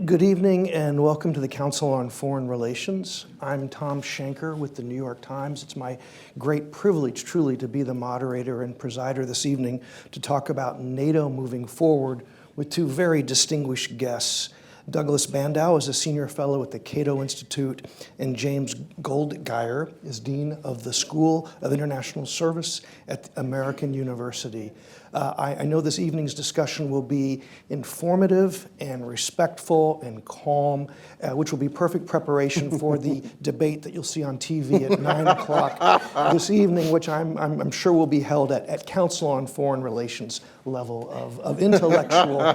Good evening and welcome to the Council on Foreign Relations. I'm Tom Shanker with the New York Times. It's my great privilege truly to be the moderator and presider this evening to talk about NATO moving forward with two very distinguished guests. Douglas Bandow is a senior fellow at the Cato Institute, and James Goldgeier is dean of the School of International Service at American University. I know this evening's discussion will be informative and respectful and calm, which will be perfect preparation for the debate that you'll see on TV at 9 o'clock this evening, which I'm sure will be held at Council on Foreign Relations level of intellectual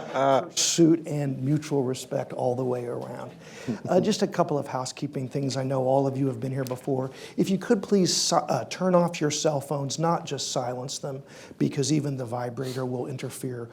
pursuit and mutual respect all the way around. Just a couple of housekeeping things. I know all of you have been here before. If you could please turn off your cell phones, not just silence them, because even the vibrator will interfere.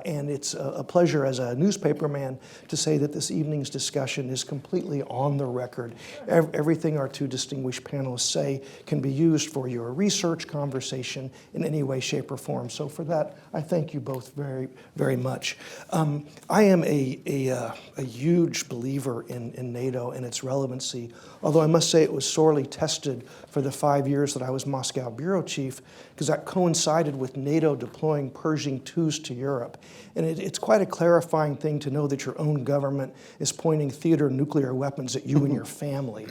And it's a pleasure as a newspaperman to say that this evening's discussion is completely on the record. Everything our two distinguished panelists say can be used for your research, conversation in any way, shape, or form. So for that, I thank you both very, very much. I am a huge believer in NATO and its relevancy, although I must say it was sorely tested for the 5 years that I was Moscow bureau chief, because that coincided with NATO deploying Pershing IIs to Europe. And it's quite a clarifying thing to know that your own government is pointing theater nuclear weapons at you and your family.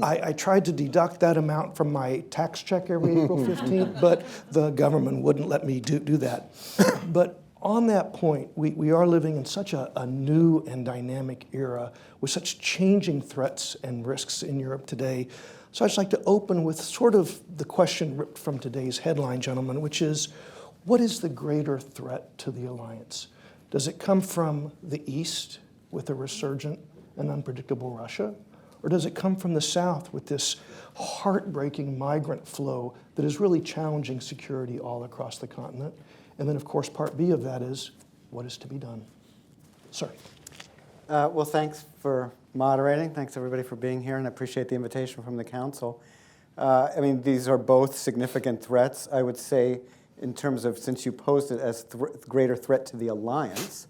I tried to deduct that amount from my tax check every April 15th, but the government wouldn't let me do that. But on that point, we are living in such a new and dynamic era with such changing threats and risks in Europe today. So I'd just like to open with sort of the question ripped from today's headline, gentlemen, which is, what is the greater threat to the alliance? Does it come from the East with a resurgent and unpredictable Russia? Or does it come from the South with this heartbreaking migrant flow that is really challenging security all across the continent? And then, of course, part B of that is, what is to be done? Sir. Well, thanks for moderating. Thanks, everybody, for being here, and I appreciate the invitation from the Council. I mean, these are both significant threats. I would say, in terms of, since you posed it as greater threat to the alliance,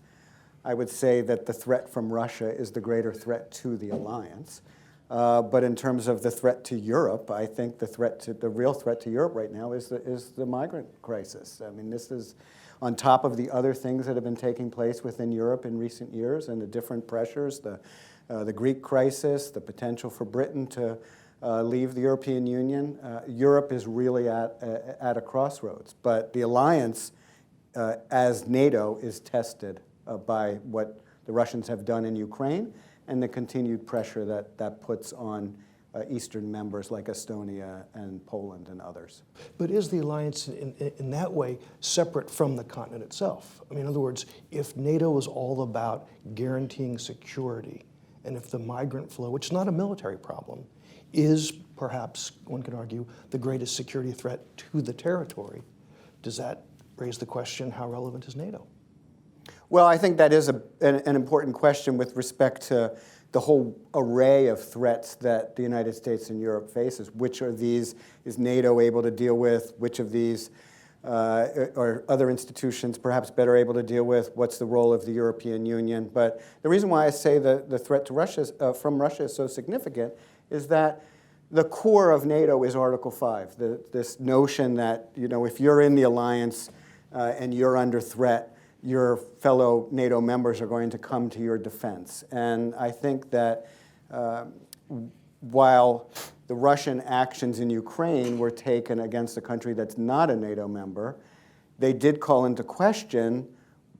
I would say that the threat from Russia is the greater threat to the alliance. But in terms of the threat to Europe, I think the real threat to Europe right now is the migrant crisis. I mean, this is on top of the other things that have been taking place within Europe in recent years and the different pressures, the Greek crisis, the potential for Britain to leave the European Union. Europe is really at a crossroads. But the alliance, as NATO, is tested by what the Russians have done in Ukraine and the continued pressure that puts on Eastern members like Estonia and Poland and others. But is the alliance in that way separate from the continent itself? I mean, in other words, if NATO is all about guaranteeing security, and if the migrant flow, which is not a military problem, is perhaps, one could argue, the greatest security threat to the territory, does that raise the question, how relevant is NATO? Well, I think that is an important question with respect to the whole array of threats that the United States and Europe faces. Which of these is NATO able to deal with? Which of these are other institutions perhaps better able to deal with? What's the role of the European Union? But the reason why I say the threat to Russia from Russia is so significant is that the core of NATO is Article 5, this notion that, you know, if you're in the alliance and you're under threat, your fellow NATO members are going to come to your defense. And I think that while the Russian actions in Ukraine were taken against a country that's not a NATO member, they did call into question,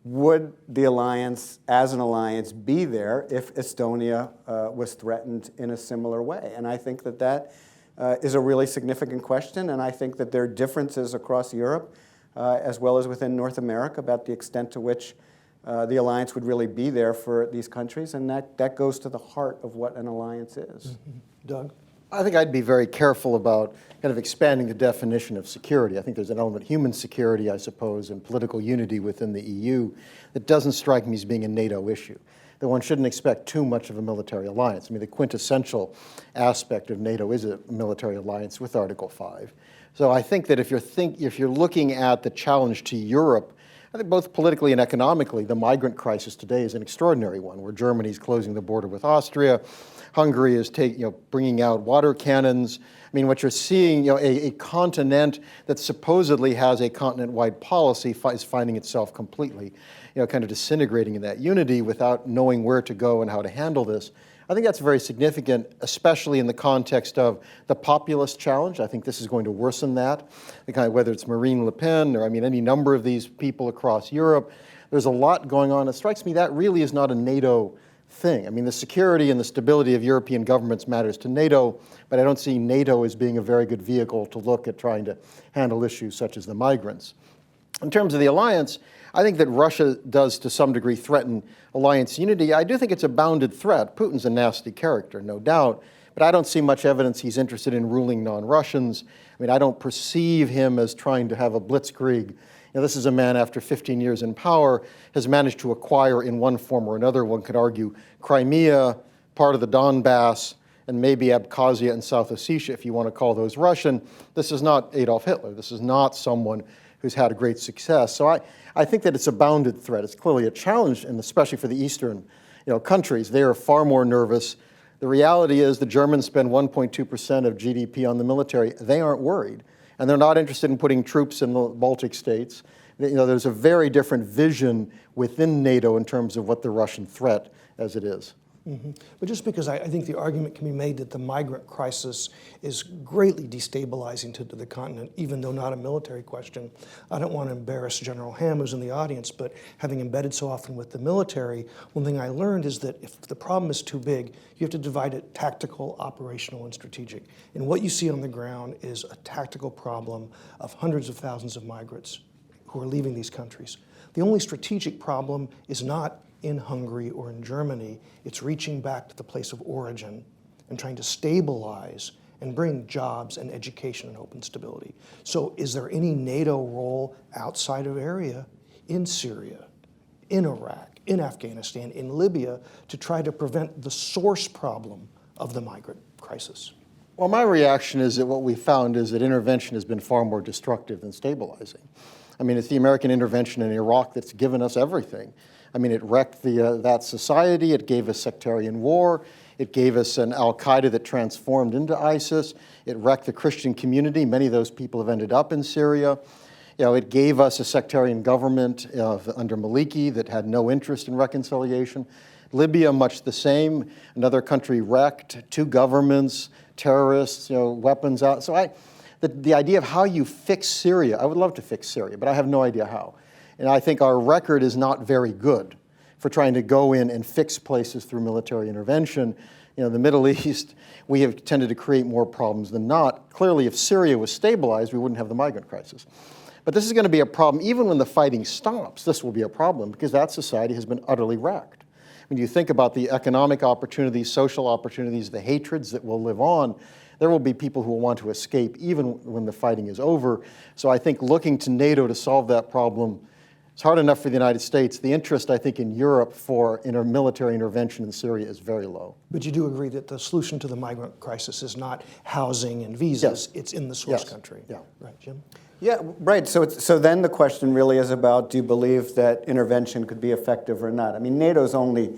would the alliance, as an alliance, be there if Estonia was threatened in a similar way? And I think that is a really significant question, and I think that there are differences across Europe as well as within North America about the extent to which the alliance would really be there for these countries, and that goes to the heart of what an alliance is. Mm-hmm. Doug? I think I'd be very careful about kind of expanding the definition of security. I think there's an element of human security, I suppose, and political unity within the EU that doesn't strike me as being a NATO issue. That one shouldn't expect too much of a military alliance. I mean, the quintessential aspect of NATO is a military alliance with Article 5. So I think that if you're looking at the challenge to Europe, I I think both politically and economically, the migrant crisis today is an extraordinary one, where Germany is closing the border with Austria, Hungary is bringing out water cannons. I mean, what you're seeing, a continent that supposedly has a continent-wide policy is finding itself completely, kind of disintegrating in that unity without knowing where to go and how to handle this. I think that's very significant, especially in the context of the populist challenge. I think this is going to worsen that, whether it's Marine Le Pen or, any number of these people across Europe. There's a lot going on. It strikes me that really is not a NATO thing. The security and the stability of European governments matters to NATO, but I don't see NATO as being a very good vehicle to look at trying to handle issues such as the migrants. In terms of the alliance, I think that Russia does to some degree threaten alliance unity. I do think it's a bounded threat. Putin's a nasty character, no doubt, but I don't see much evidence he's interested in ruling non-Russians. I don't perceive him as trying to have a blitzkrieg. This is a man, after 15 years in power, has managed to acquire in one form or another, one could argue, Crimea, part of the Donbass, and maybe Abkhazia and South Ossetia, if you want to call those Russian. This is not Adolf Hitler. This is not someone who's had a great success. So I think that it's a bounded threat. It's clearly a challenge, and especially for the Eastern countries. They are far more nervous. The reality is the Germans spend 1.2% of GDP on the military. They aren't worried, and they're not interested in putting troops in the Baltic states. There's a very different vision within NATO in terms of what the Russian threat as it is. Mm-hmm. But just because I think the argument can be made that the migrant crisis is greatly destabilizing to the continent, even though not a military question, I don't want to embarrass General Ham, who's in the audience, but having embedded so often with the military, one thing I learned is that if the problem is too big, you have to divide it tactical, operational, and strategic. And what you see on the ground is a tactical problem of hundreds of thousands of migrants who are leaving these countries. The only strategic problem is not in Hungary or in Germany. It's reaching back to the place of origin and trying to stabilize and bring jobs and education and hope and stability. So is there any NATO role outside of area in Syria, in Iraq, in Afghanistan, in Libya to try to prevent the source problem of the migrant crisis? Well, my reaction is that what we found is that intervention has been far more destructive than stabilizing. It's the American intervention in Iraq that's given us everything. It wrecked that society. It gave us sectarian war. It gave us an al-Qaeda that transformed into ISIS. It wrecked the Christian community. Many of those people have ended up in Syria. It gave us a sectarian government under Maliki that had no interest in reconciliation. Libya, much the same. Another country wrecked, two governments, terrorists, weapons out. So the idea of how you fix Syria, I would love to fix Syria, but I have no idea how. And I think our record is not very good for trying to go in and fix places through military intervention. The Middle East, we have tended to create more problems than not. Clearly, if Syria was stabilized, we wouldn't have the migrant crisis. But this is going to be a problem. Even when the fighting stops, this will be a problem because that society has been utterly wrecked. When you think about the economic opportunities, social opportunities, the hatreds that will live on, there will be people who will want to escape even when the fighting is over. So I think looking to NATO to solve that problem, it's hard enough for the United States. The interest, I think, in Europe for military intervention in Syria is very low. But you do agree that the solution to the migrant crisis is not housing and visas, Yes. It's in the source Yes. country. Yeah. Right, Jim? Yeah, right. So then the question really is about, do you believe that intervention could be effective or not? NATO's only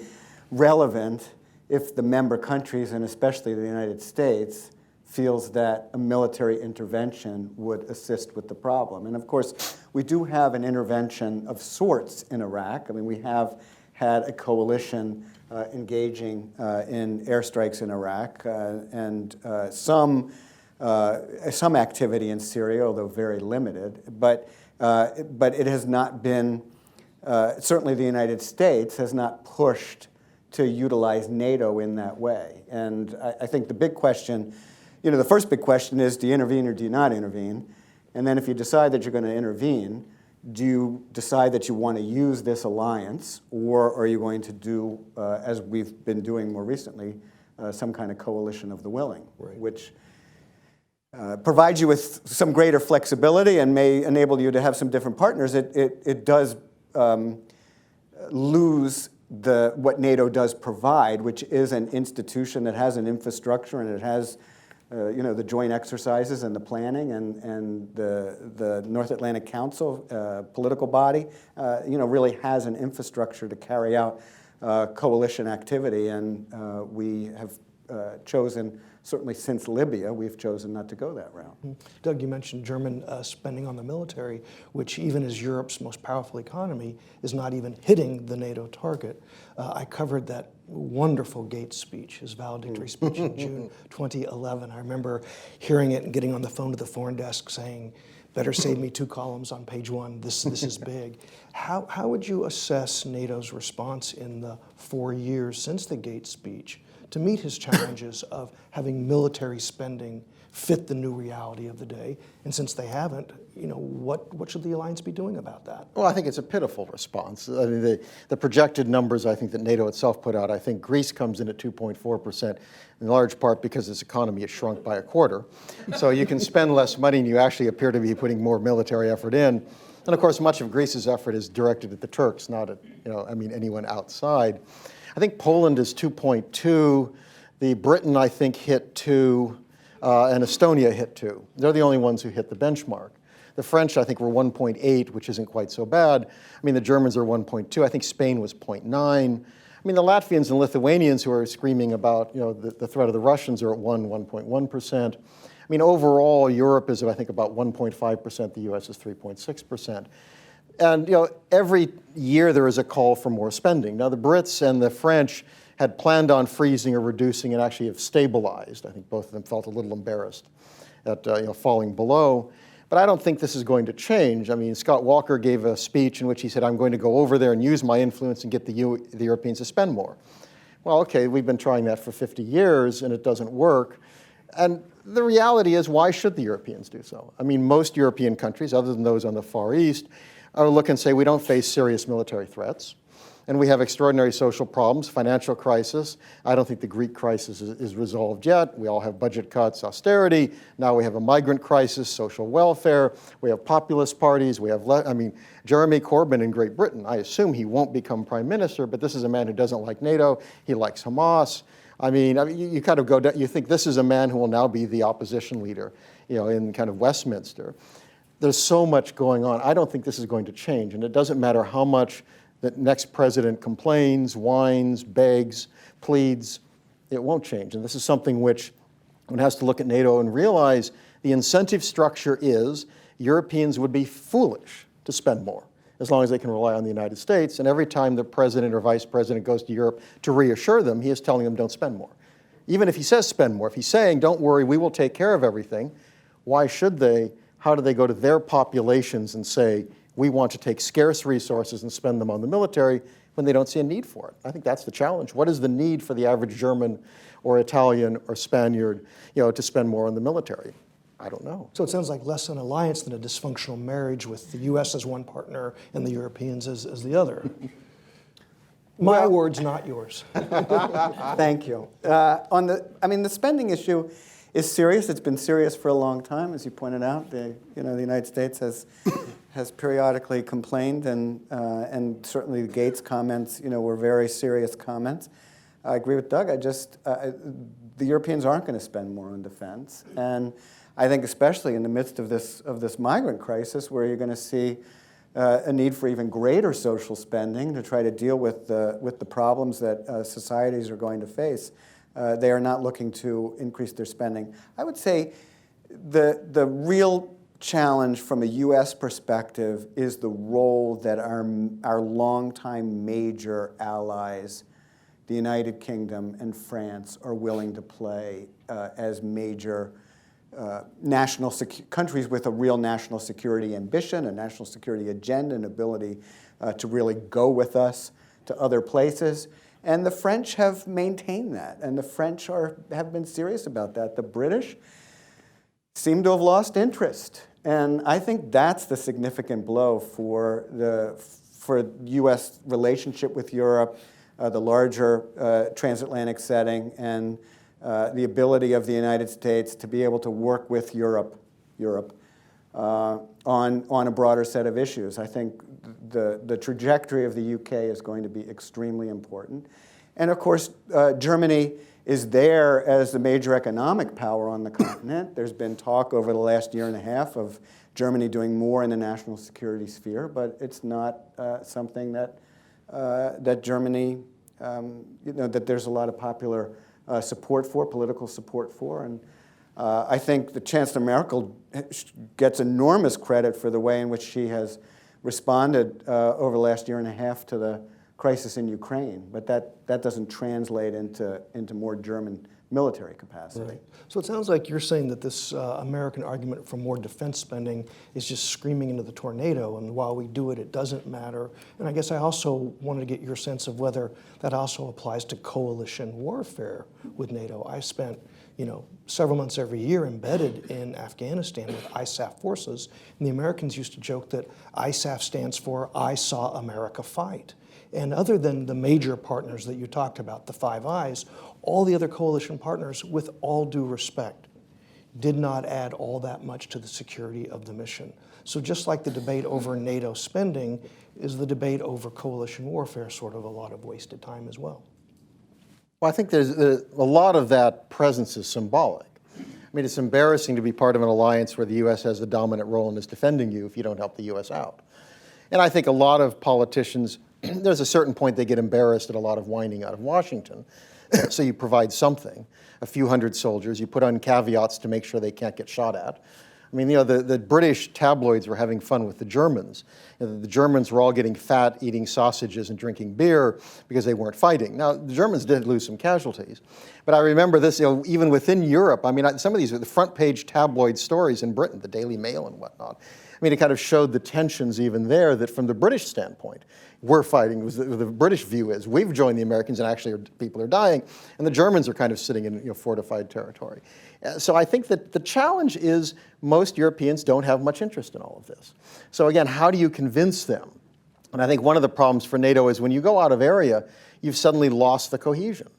relevant if the member countries, and especially the United States, feels that a military intervention would assist with the problem. And of course, we do have an intervention of sorts in Iraq. We have had a coalition engaging in airstrikes in Iraq and some activity in Syria, although very limited. But it has not been, certainly the United States has not pushed to utilize NATO in that way. And I think the big question, the first big question is, do you intervene or do you not intervene? And then if you decide that you're going to intervene, do you decide that you want to use this alliance, or are you going to do, as we've been doing more recently, some kind of coalition of the willing, Right. which provides you with some greater flexibility and may enable you to have some different partners. It does lose what NATO does provide, which is an institution that has an infrastructure and it has the joint exercises and the planning and the North Atlantic Council, political body, really has an infrastructure to carry out coalition activity. And we have chosen, certainly since Libya, we've chosen not to go that route. Doug, you mentioned German spending on the military, which even as Europe's most powerful economy, is not even hitting the NATO target. I covered that wonderful Gates speech, his valedictory speech in June 2011. I remember hearing it and getting on the phone to the foreign desk saying, better save me 2 columns on page 1, this is big. How would you assess NATO's response in the 4 years since the Gates speech to meet his challenges of having military spending fit the new reality of the day? And since they haven't, what should the alliance be doing about that? Well, I think it's a pitiful response. I mean, the projected numbers I think that NATO itself put out, I think Greece comes in at 2.4%, in large part because its economy has shrunk by a quarter. So you can spend less money and you actually appear to be putting more military effort in. And of course, much of Greece's effort is directed at the Turks, not at anyone outside. I think Poland is 2.2. The Britain, I think, hit 2, and Estonia hit 2. They're the only ones who hit the benchmark. The French, I think, were 1.8, which isn't quite so bad. I mean, the Germans are 1.2. I think Spain was 0.9. I mean, the Latvians and Lithuanians who are screaming about, the threat of the Russians are at 1.1%. I mean, overall, Europe is, I think, about 1.5%. The U.S. is 3.6%. And every year there is a call for more spending. Now, the Brits and the French had planned on freezing or reducing and actually have stabilized. I think both of them felt a little embarrassed at falling below. But I don't think this is going to change. I mean, Scott Walker gave a speech in which he said, I'm going to go over there and use my influence and get the Europeans to spend more. Well, okay, we've been trying that for 50 years and it doesn't work. And the reality is, why should the Europeans do so? I mean, most European countries, other than those on the Far East, are look and say, we don't face serious military threats. And we have extraordinary social problems, financial crisis. I don't think the Greek crisis is resolved yet. We all have budget cuts, austerity. Now we have a migrant crisis, social welfare. We have populist parties. We have, Jeremy Corbyn in Great Britain. I assume he won't become prime minister, but this is a man who doesn't like NATO. He likes Hamas. I mean, you kind of go down, you think this is a man who will now be the opposition leader, in kind of Westminster. There's so much going on. I don't think this is going to change, and it doesn't matter how much the next president complains, whines, begs, pleads, it won't change. And this is something which one has to look at NATO and realize the incentive structure is Europeans would be foolish to spend more as long as they can rely on the United States. And every time the president or vice president goes to Europe to reassure them, he is telling them don't spend more. Even if he says spend more, if he's saying don't worry, we will take care of everything, why should they? How do they go to their populations and say, we want to take scarce resources and spend them on the military when they don't see a need for it? I think that's the challenge. What is the need for the average German or Italian or Spaniard, to spend more on the military? I don't know. So it sounds like less an alliance than a dysfunctional marriage with the U.S. as one partner and the Europeans as the other. My words, not yours. Thank you. The spending issue is serious. It's been serious for a long time, as you pointed out. The United States has periodically complained, and certainly the Gates comments, were very serious comments. I agree with Doug. The Europeans aren't going to spend more on defense, and I think especially in the midst of this migrant crisis, where you're going to see a need for even greater social spending to try to deal with the problems that societies are going to face. They are not looking to increase their spending. I would say the real challenge from a U.S. perspective is the role that our longtime major allies, the United Kingdom and France, are willing to play as major countries with a real national security ambition, a national security agenda, and ability to really go with us to other places. And the French have maintained that, and the French have been serious about that. The British seem to have lost interest, and I think that's the significant blow for U.S. relationship with Europe, the larger transatlantic setting, and the ability of the United States to be able to work with Europe on a broader set of issues. I think the trajectory of the UK is going to be extremely important. And of course, Germany is there as the major economic power on the continent. There's been talk over the last year and a half of Germany doing more in the national security sphere, but it's not something that that Germany, that there's a lot of popular support for, political support for, and I think the Chancellor Merkel gets enormous credit for the way in which she has responded over the last year and a half to the crisis in Ukraine, but that doesn't translate into more German military capacity. Right. So it sounds like you're saying that this American argument for more defense spending is just screaming into the tornado, and while we do it, it doesn't matter. And I guess I also wanted to get your sense of whether that also applies to coalition warfare with NATO. I spent, several months every year embedded in Afghanistan with ISAF forces, and the Americans used to joke that ISAF stands for I Saw America Fight. And other than the major partners that you talked about, the Five Eyes, all the other coalition partners, with all due respect, did not add all that much to the security of the mission. So just like the debate over NATO spending, is the debate over coalition warfare sort of a lot of wasted time as well? Well, I think there's a lot of that presence is symbolic. I mean, it's embarrassing to be part of an alliance where the U.S. has the dominant role and is defending you if you don't help the U.S. out. And I think a lot of politicians, there's a certain point they get embarrassed at a lot of whining out of Washington. So you provide something, a few hundred soldiers, you put on caveats to make sure they can't get shot at. I mean, the British tabloids were having fun with the Germans. The Germans were all getting fat, eating sausages and drinking beer because they weren't fighting. Now, the Germans did lose some casualties. But I remember this, even within Europe, I mean, some of these are the front page tabloid stories in Britain, the Daily Mail and whatnot. I mean, it kind of showed the tensions even there that from the British standpoint, we're fighting. The British view is we've joined the Americans and actually people are dying, and the Germans are kind of sitting in fortified territory. So I think that the challenge is most Europeans don't have much interest in all of this. So again, how do you convince them? And I think one of the problems for NATO is when you go out of area, you've suddenly lost the cohesion.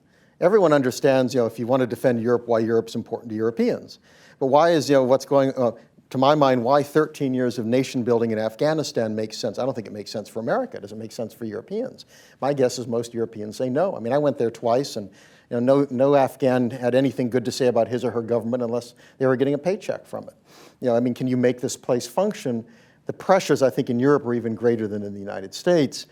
Everyone understands, if you want to defend Europe, why Europe's important to Europeans. But why is, what's going on? To my mind, why 13 years of nation building in Afghanistan makes sense. I don't think it makes sense for America. Does it make sense for Europeans? My guess is most Europeans say no. I mean, I went there twice, and no Afghan had anything good to say about his or her government unless they were getting a paycheck from it. I mean, can you make this place function? The pressures, I think, in Europe are even greater than in the United States.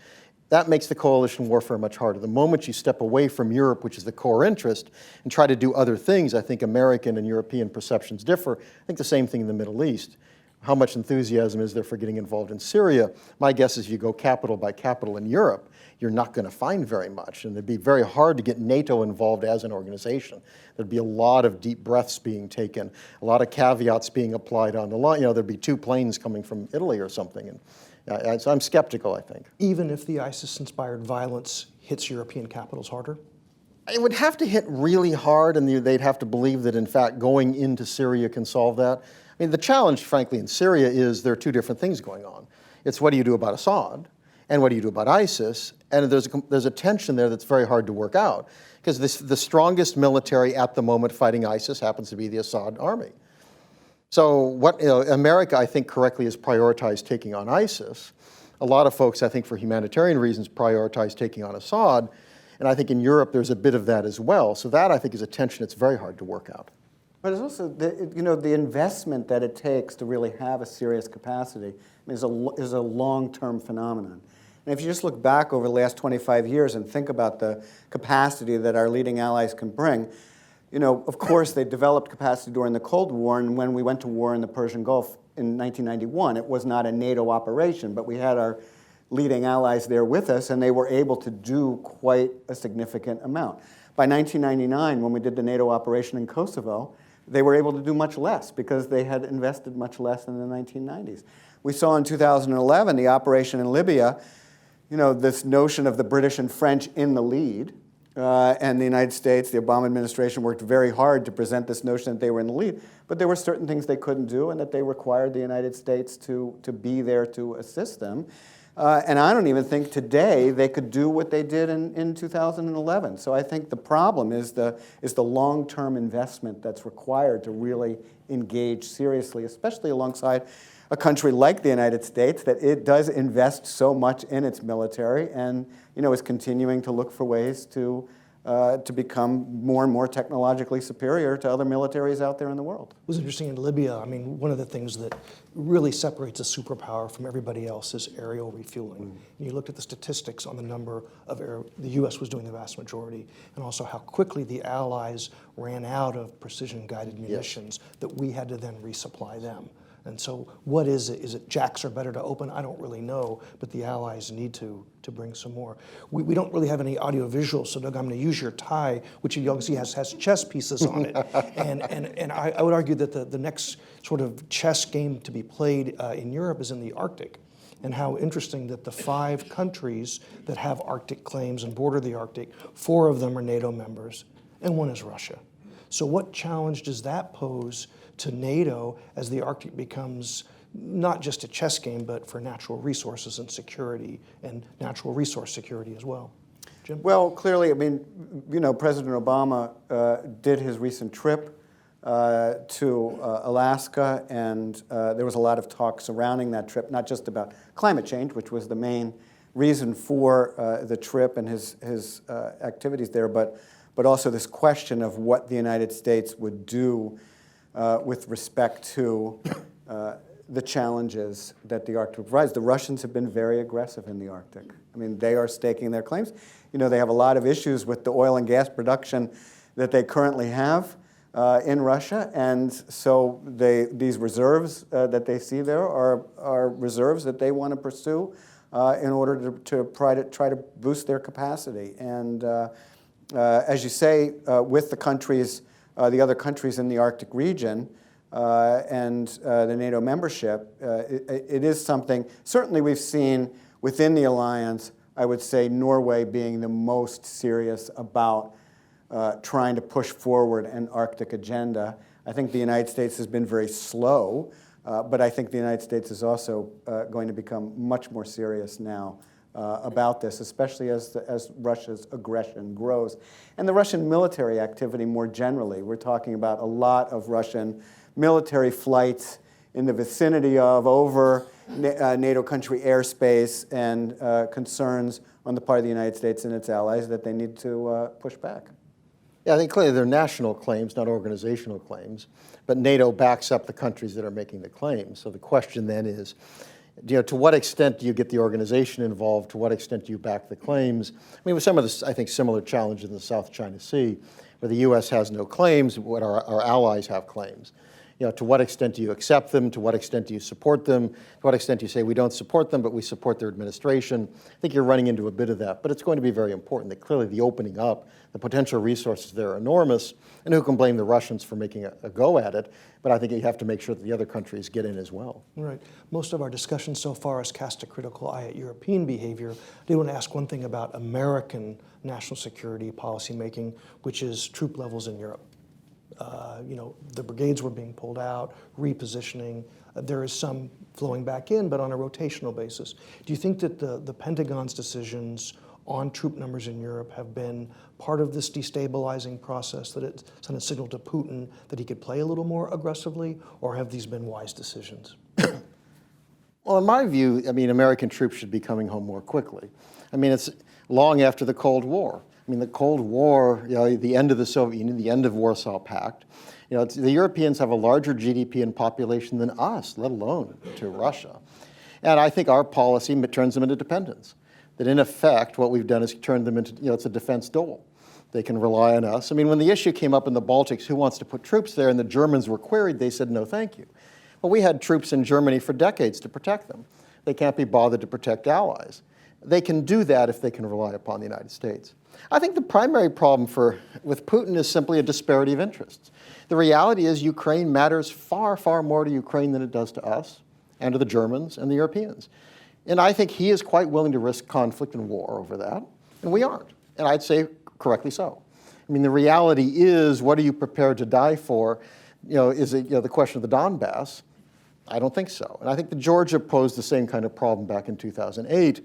That makes the coalition warfare much harder. The moment you step away from Europe, which is the core interest, and try to do other things, I think American and European perceptions differ. I think the same thing in the Middle East. How much enthusiasm is there for getting involved in Syria? My guess is you go capital by capital in Europe, you're not going to find very much. And it'd be very hard to get NATO involved as an organization. There'd be a lot of deep breaths being taken, a lot of caveats being applied on the line. There'd be 2 planes coming from Italy or something. And so I'm skeptical, I think. Even if the ISIS-inspired violence hits European capitals harder? It would have to hit really hard, and they'd have to believe that, in fact, going into Syria can solve that. I mean, the challenge, frankly, in Syria is there are 2 different things going on. It's what do you do about Assad, and what do you do about ISIS? And there's a tension there that's very hard to work out, because the strongest military at the moment fighting ISIS happens to be the Assad army. So what America, I think, correctly has prioritized taking on ISIS. A lot of folks, I think, for humanitarian reasons, prioritize taking on Assad. And I think in Europe, there's a bit of that as well. So that, I think, is a tension that's very hard to work out. But it's also, the investment that it takes to really have a serious capacity is a long-term phenomenon. And if you just look back over the last 25 years and think about the capacity that our leading allies can bring, of course, they developed capacity during the Cold War, and when we went to war in the Persian Gulf in 1991, it was not a NATO operation, but we had our leading allies there with us, and they were able to do quite a significant amount. By 1999, when we did the NATO operation in Kosovo, they were able to do much less because they had invested much less in the 1990s. We saw in 2011, the operation in Libya, this notion of the British and French in the lead, and the United States, the Obama administration worked very hard to present this notion that they were in the lead, but there were certain things they couldn't do and that they required the United States to be there to assist them. And I don't even think today they could do what they did in 2011. So I think the problem is the long-term investment that's required to really engage seriously, especially alongside a country like the United States, that it does invest so much in its military and is continuing to look for ways to to become more and more technologically superior to other militaries out there in the world. It was interesting in Libya. I mean, one of the things that really separates a superpower from everybody else is aerial refueling. And you looked at the statistics on the number of the U.S. was doing the vast majority, and also how quickly the Allies ran out of precision-guided munitions that we had to then resupply them. And so what is it? Is it jacks are better to open? I don't really know, but the Allies need to bring some more. We don't really have any audio visual, so Doug, I'm going to use your tie, which you can see has chess pieces on it. and I would argue that the next sort of chess game to be played in Europe is in the Arctic. And how interesting that the 5 countries that have Arctic claims and border the Arctic, 4 of them are NATO members, and 1 is Russia. So what challenge does that pose to NATO as the Arctic becomes not just a chess game, but for natural resources and security, and natural resource security as well? Jim? Well, clearly, I mean, you know, President Obama did his recent trip to Alaska, and there was a lot of talk surrounding that trip, not just about climate change, which was the main reason for the trip and his activities there, but also this question of what the United States would do with respect to the challenges that the Arctic provides. The Russians have been very aggressive in the Arctic. I mean, they are staking their claims. You know, they have a lot of issues with the oil and gas production that they currently have in Russia, and so these reserves that they see there are reserves that they want to pursue in order to try to boost their capacity. And as you say, with the other countries in the Arctic region and the NATO membership, it is something, certainly we've seen within the alliance, I would say Norway being the most serious about trying to push forward an Arctic agenda. I think the United States has been very slow, but I think the United States is also going to become much more serious now about this, especially as Russia's aggression grows. And the Russian military activity more generally. We're talking about a lot of Russian military flights in the vicinity of over NATO country airspace, and concerns on the part of the United States and its allies that they need to push back. Yeah, I think clearly they're national claims, not organizational claims, but NATO backs up the countries that are making the claims. So the question then is, to what extent do you get the organization involved? To what extent do you back the claims? I mean, with some of the, I think, similar challenges in the South China Sea, where the U.S. has no claims, but our allies have claims. To what extent do you accept them? To what extent do you support them? To what extent do you say we don't support them, but we support their administration? I think you're running into a bit of that, but it's going to be very important that clearly the opening up, the potential resources there are enormous, and who can blame the Russians for making a go at it? But I think you have to make sure that the other countries get in as well. Right. Most of our discussion so far has cast a critical eye at European behavior. I do want to ask one thing about American national security policy making, which is troop levels in Europe. The brigades were being pulled out, repositioning. There is some flowing back in, but on a rotational basis. Do you think that the Pentagon's decisions on troop numbers in Europe have been part of this destabilizing process, that it sent a signal to Putin that he could play a little more aggressively, or have these been wise decisions? Well, in my view, I mean, American troops should be coming home more quickly. I mean, it's long after the Cold War. I mean, the Cold War, the end of the Soviet Union, the end of Warsaw Pact, the Europeans have a larger GDP and population than us, let alone to Russia. And I think our policy turns them into dependents. That in effect, what we've done is turned them into, it's a defense dole. They can rely on us. I mean, when the issue came up in the Baltics, who wants to put troops there, and the Germans were queried, they said, no, thank you. Well, we had troops in Germany for decades to protect them. They can't be bothered to protect allies. They can do that if they can rely upon the United States. I think the primary problem with Putin is simply a disparity of interests. The reality is Ukraine matters far, far more to Ukraine than it does to us and to the Germans and the Europeans. And I think he is quite willing to risk conflict and war over that, and we aren't. And I'd say correctly so. I mean, the reality is, what are you prepared to die for? Is it the question of the Donbass? I don't think so. And I think that Georgia posed the same kind of problem back in 2008,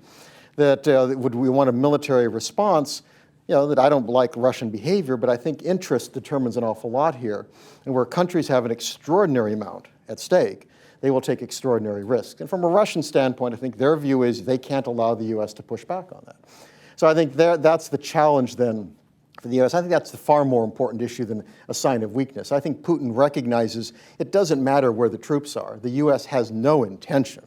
that would we want a military response? That I don't like Russian behavior, but I think interest determines an awful lot here. And where countries have an extraordinary amount at stake, they will take extraordinary risks. And from a Russian standpoint, I think their view is they can't allow the U.S. to push back on that. So I think that's the challenge then for the U.S. I think that's the far more important issue than a sign of weakness. I think Putin recognizes it doesn't matter where the troops are. The U.S. has no intention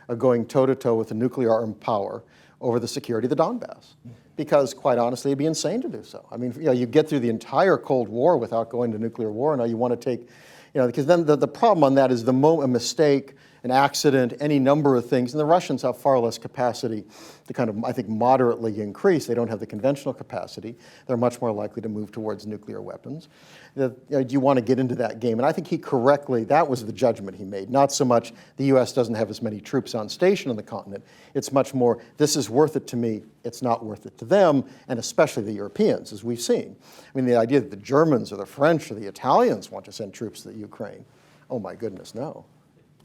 of going toe-to-toe with a nuclear armed power over the security of the Donbass, because quite honestly, it'd be insane to do so. I mean, you get through the entire Cold War without going to nuclear war. Now you want to take, because then the problem on that is the moment a mistake, an accident, any number of things, and the Russians have far less capacity to kind of, I think, moderately increase. They don't have the conventional capacity. They're much more likely to move towards nuclear weapons. Do you want to get into that game? And I think that was the judgment he made. Not so much the U.S. doesn't have as many troops on station on the continent. It's much more, this is worth it to me, it's not worth it to them, and especially the Europeans, as we've seen. I mean, the idea that the Germans or the French or the Italians want to send troops to the Ukraine, oh my goodness, no.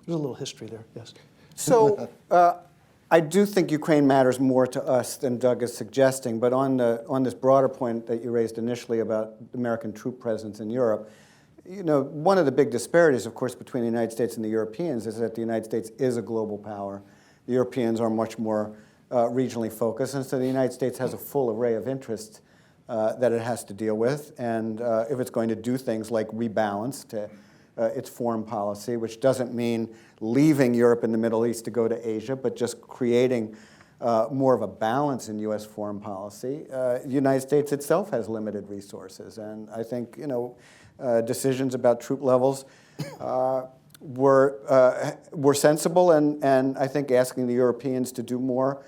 There's a little history there, yes. So I do think Ukraine matters more to us than Doug is suggesting, but on this broader point that you raised initially about American troop presence in Europe, one of the big disparities, of course, between the United States and the Europeans is that the United States is a global power. The Europeans are much more regionally focused, and so the United States has a full array of interests that it has to deal with, and if it's going to do things like rebalance to its foreign policy, which doesn't mean leaving Europe and the Middle East to go to Asia, but just creating more of a balance in U.S. foreign policy. The United States itself has limited resources, and I think decisions about troop levels were sensible, and I think asking the Europeans to do more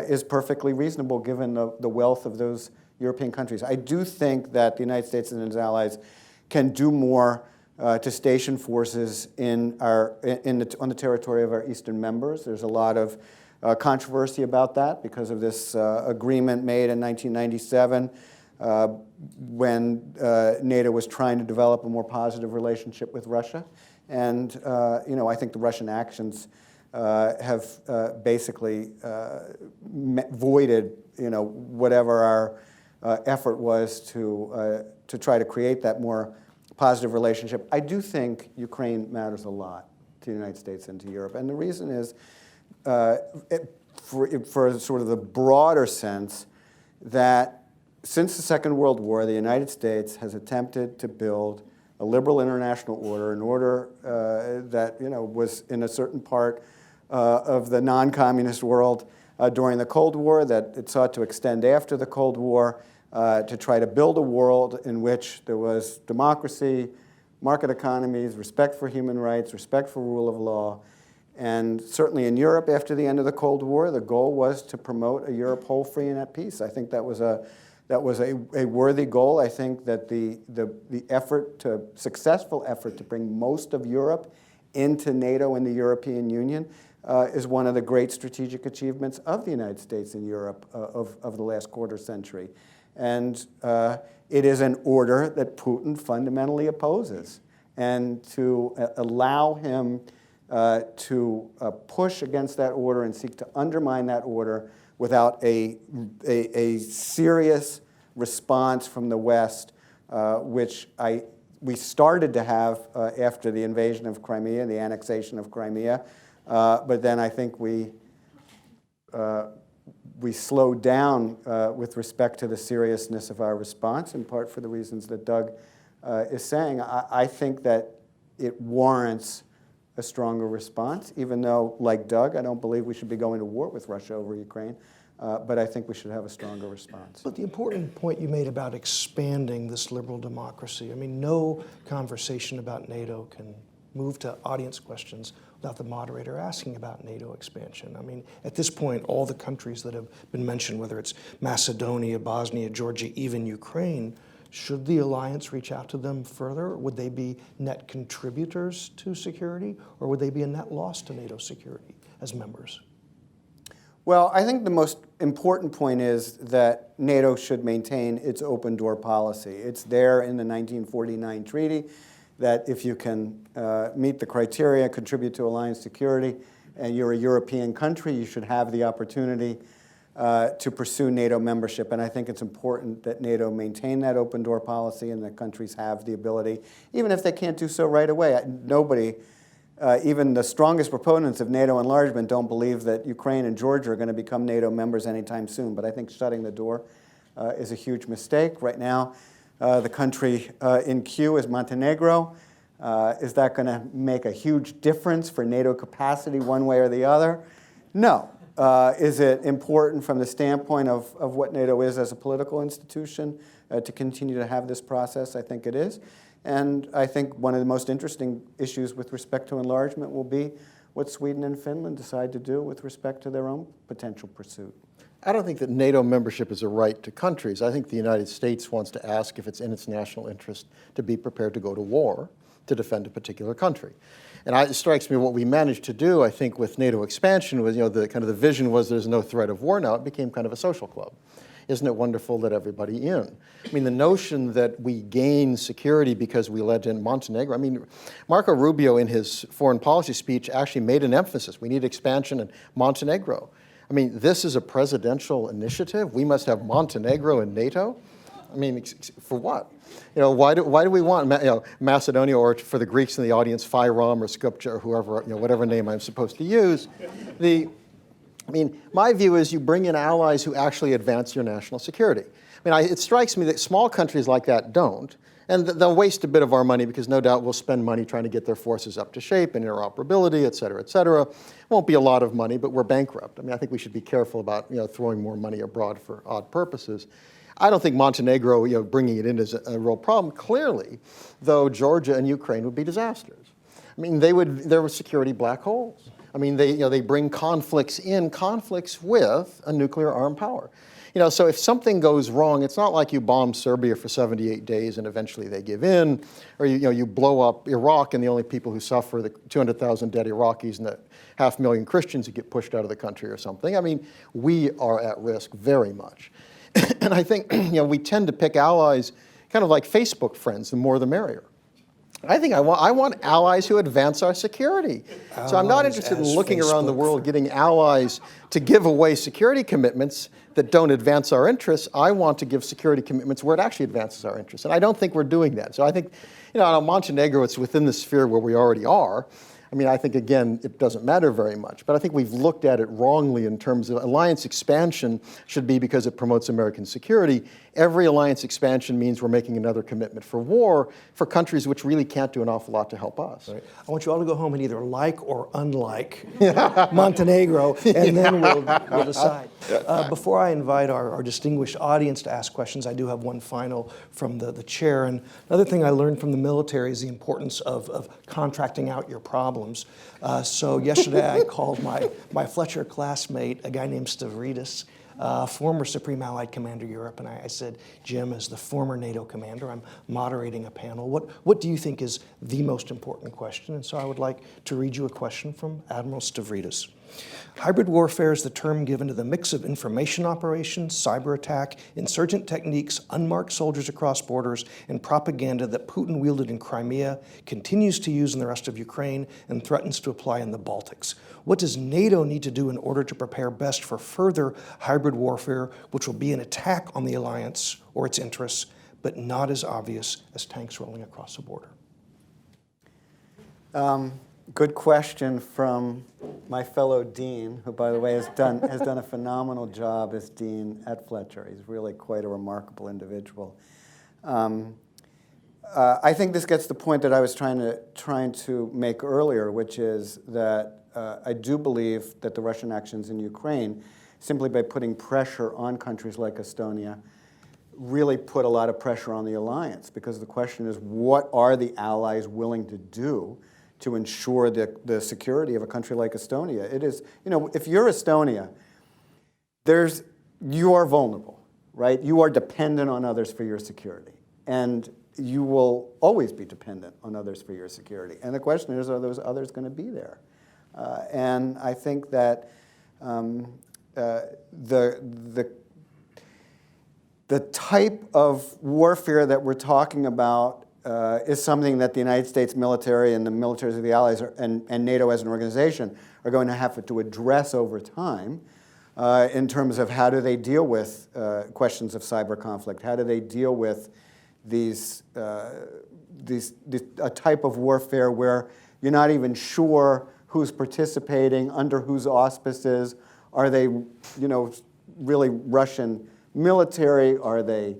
is perfectly reasonable given the wealth of those European countries. I do think that the United States and its allies can do more to station forces on the territory of our eastern members. There's a lot of controversy about that because of this agreement made in 1997 when NATO was trying to develop a more positive relationship with Russia. And I think the Russian actions have basically voided whatever our effort was to try to create that more positive relationship. I do think Ukraine matters a lot to the United States and to Europe. And the reason is, for sort of the broader sense, that since the Second World War, the United States has attempted to build a liberal international order, an order that was in a certain part of the non-communist world during the Cold War, that it sought to extend after the Cold War, to try to build a world in which there was democracy, market economies, respect for human rights, respect for rule of law. And certainly in Europe, after the end of the Cold War, the goal was to promote a Europe whole, free, and at peace. I think that was a worthy goal. I think that the successful effort to bring most of Europe into NATO and the European Union is one of the great strategic achievements of the United States and Europe of the last quarter century. And it is an order that Putin fundamentally opposes. And to allow him to push against that order and seek to undermine that order without a serious response from the West, which we started to have after the invasion of Crimea, the annexation of Crimea, but then I think we slowed down with respect to the seriousness of our response, in part for the reasons that Doug is saying. I think that it warrants a stronger response, even though, like Doug, I don't believe we should be going to war with Russia over Ukraine, but I think we should have a stronger response. But the important point you made about expanding this liberal democracy, I mean, no conversation about NATO can move to audience questions without the moderator asking about NATO expansion. I mean, at this point, all the countries that have been mentioned, whether it's Macedonia, Bosnia, Georgia, even Ukraine, should the alliance reach out to them further? Would they be net contributors to security, or would they be a net loss to NATO security as members? Well, I think the most important point is that NATO should maintain its open door policy. It's there in the 1949 treaty that if you can meet the criteria, contribute to alliance security, and you're a European country, you should have the opportunity to pursue NATO membership. And I think it's important that NATO maintain that open door policy and that countries have the ability, even if they can't do so right away. Nobody, even the strongest proponents of NATO enlargement, don't believe that Ukraine and Georgia are going to become NATO members anytime soon. But I think shutting the door is a huge mistake. Right now, the country in queue is Montenegro. Is that going to make a huge difference for NATO capacity one way or the other? No. Is it important from the standpoint of what NATO is as a political institution to continue to have this process? I think it is. And I think one of the most interesting issues with respect to enlargement will be what Sweden and Finland decide to do with respect to their own potential pursuit. I don't think that NATO membership is a right to countries. I think the United States wants to ask if it's in its national interest to be prepared to go to war to defend a particular country. And it strikes me what we managed to do, I think, with NATO expansion was, the kind of the vision was there's no threat of war now. It became kind of a social club. Isn't it wonderful that everybody in? I mean, the notion that we gain security because we let in Montenegro, I mean, Marco Rubio in his foreign policy speech actually made an emphasis. We need expansion in Montenegro. I mean, this is a presidential initiative. We must have Montenegro in NATO. I mean, for what? Why do we want Macedonia, or for the Greeks in the audience, Fyrom or Skopje or whoever, whatever name I'm supposed to use? My view is you bring in allies who actually advance your national security. It strikes me that small countries like that don't, and they'll waste a bit of our money because no doubt we'll spend money trying to get their forces up to shape and interoperability, et cetera, et cetera. Won't be a lot of money, but we're bankrupt. I think we should be careful about throwing more money abroad for odd purposes. I don't think Montenegro, bringing it in is a real problem. Clearly, though, Georgia and Ukraine would be disasters. There were security black holes. They bring conflicts with a nuclear armed power. So if something goes wrong, it's not like you bomb Serbia for 78 days and eventually they give in, or you blow up Iraq and the only people who suffer, the 200,000 dead Iraqis and the 500,000 Christians who get pushed out of the country or something. We are at risk very much. And I think we tend to pick allies kind of like Facebook friends, the more the merrier. I think I want allies who advance our security. So I'm not interested in looking around the world getting allies to give away security commitments that don't advance our interests. I want to give security commitments where it actually advances our interests. And I don't think we're doing that. So I think, Montenegro, it's within the sphere where we already are. I think, again, it doesn't matter very much. But I think we've looked at it wrongly in terms of alliance expansion should be because it promotes American security. Every alliance expansion means we're making another commitment for war for countries which really can't do an awful lot to help us. Right. I want you all to go home and either like or unlike Montenegro, and then we'll decide. Before I invite our distinguished audience to ask questions, I do have one final from the chair. And another thing I learned from the military is the importance of contracting out your problems. So yesterday I called my Fletcher classmate, a guy named Stavridis, former Supreme Allied Commander Europe, and I said, Jim, as the former NATO commander, I'm moderating a panel. What do you think is the most important question? And so I would like to read you a question from Admiral Stavridis. Hybrid warfare is the term given to the mix of information operations, cyber attack, insurgent techniques, unmarked soldiers across borders, and propaganda that Putin wielded in Crimea, continues to use in the rest of Ukraine, and threatens to apply in the Baltics. What does NATO need to do in order to prepare best for further hybrid warfare, which will be an attack on the alliance or its interests, but not as obvious as tanks rolling across the border? Good question from my fellow dean, who, by the way, has done a phenomenal job as dean at Fletcher. He's really quite a remarkable individual. I think this gets the point that I was trying to make earlier, which is that I do believe that the Russian actions in Ukraine, simply by putting pressure on countries like Estonia, really put a lot of pressure on the alliance, because the question is, what are the allies willing to do to ensure the security of a country like Estonia? It is, if you're Estonia, you are vulnerable, right? You are dependent on others for your security. And you will always be dependent on others for your security. And the question is, are those others going to be there? And I think that the type of warfare that we're talking about is something that the United States military and the militaries of the Allies and NATO as an organization are going to have to address over time in terms of how do they deal with questions of cyber conflict, how do they deal with a type of warfare where you're not even sure who's participating, under whose auspices, are they really Russian military? Are they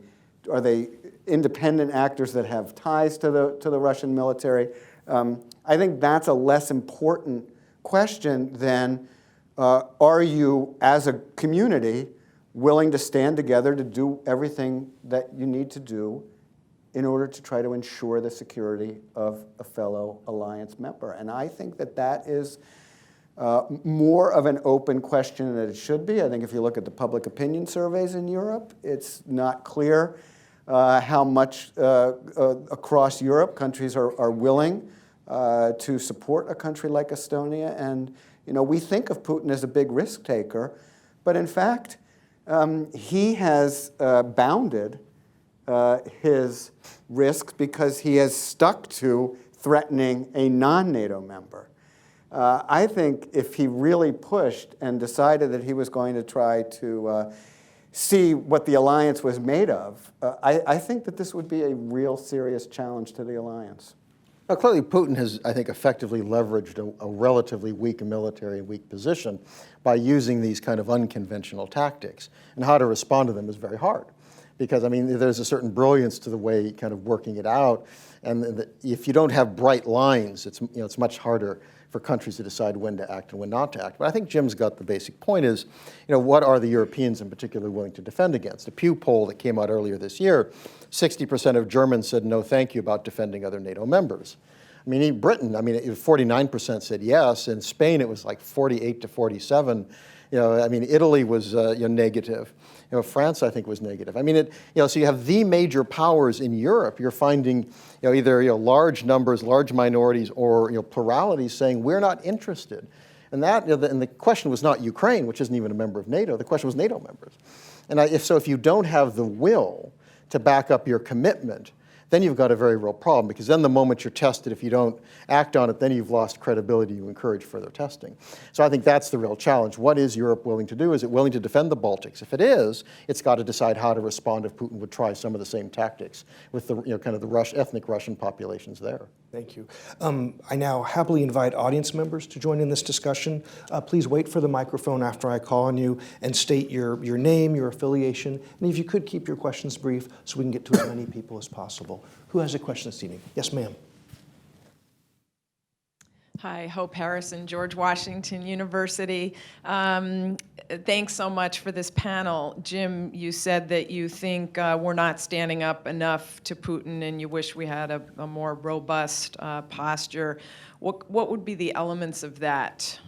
independent actors that have ties to the Russian military? I think that's a less important question than are you, as a community, willing to stand together to do everything that you need to do in order to try to ensure the security of a fellow alliance member? And I think that is more of an open question than it should be. I think if you look at the public opinion surveys in Europe, it's not clear how much across Europe countries are willing to support a country like Estonia. And we think of Putin as a big risk taker, but in fact, he has bounded his risks because he has stuck to threatening a non-NATO member. I think if he really pushed and decided that he was going to try to see what the alliance was made of, I think that this would be a real serious challenge to the alliance. Now, clearly, Putin has, I think, effectively leveraged a relatively weak military and weak position by using these kind of unconventional tactics. And how to respond to them is very hard. Because, I mean, there's a certain brilliance to the way kind of working it out. And if you don't have bright lines, it's much harder for countries to decide when to act and when not to act. But I think Jim's got the basic point is, what are the Europeans in particular willing to defend against? A Pew poll that came out earlier this year, 60% of Germans said no thank you about defending other NATO members. I mean, Britain, 49% said yes. In Spain, it was like 48 to 47. Italy was negative. France, I think, was negative. So you have the major powers in Europe. You're finding, either large numbers, large minorities, or pluralities saying we're not interested. And that, and the question was not Ukraine, which isn't even a member of NATO. The question was NATO members. And if you don't have the will to back up your commitment, then you've got a very real problem, because then the moment you're tested, if you don't act on it, then you've lost credibility. You encourage further testing. So I think that's the real challenge. What is Europe willing to do? Is it willing to defend the Baltics? If it is, it's got to decide how to respond if Putin would try some of the same tactics with the kind of the ethnic Russian populations there. Thank you. I now happily invite audience members to join in this discussion. Please wait for the microphone after I call on you and state your name, your affiliation, and if you could keep your questions brief so we can get to as many people as possible. Who has a question this evening? Yes, ma'am. Hi, Hope Harrison, George Washington University. Thanks so much for this panel. Jim, you said that you think we're not standing up enough to Putin and you wish we had a more robust posture. What would be the elements of that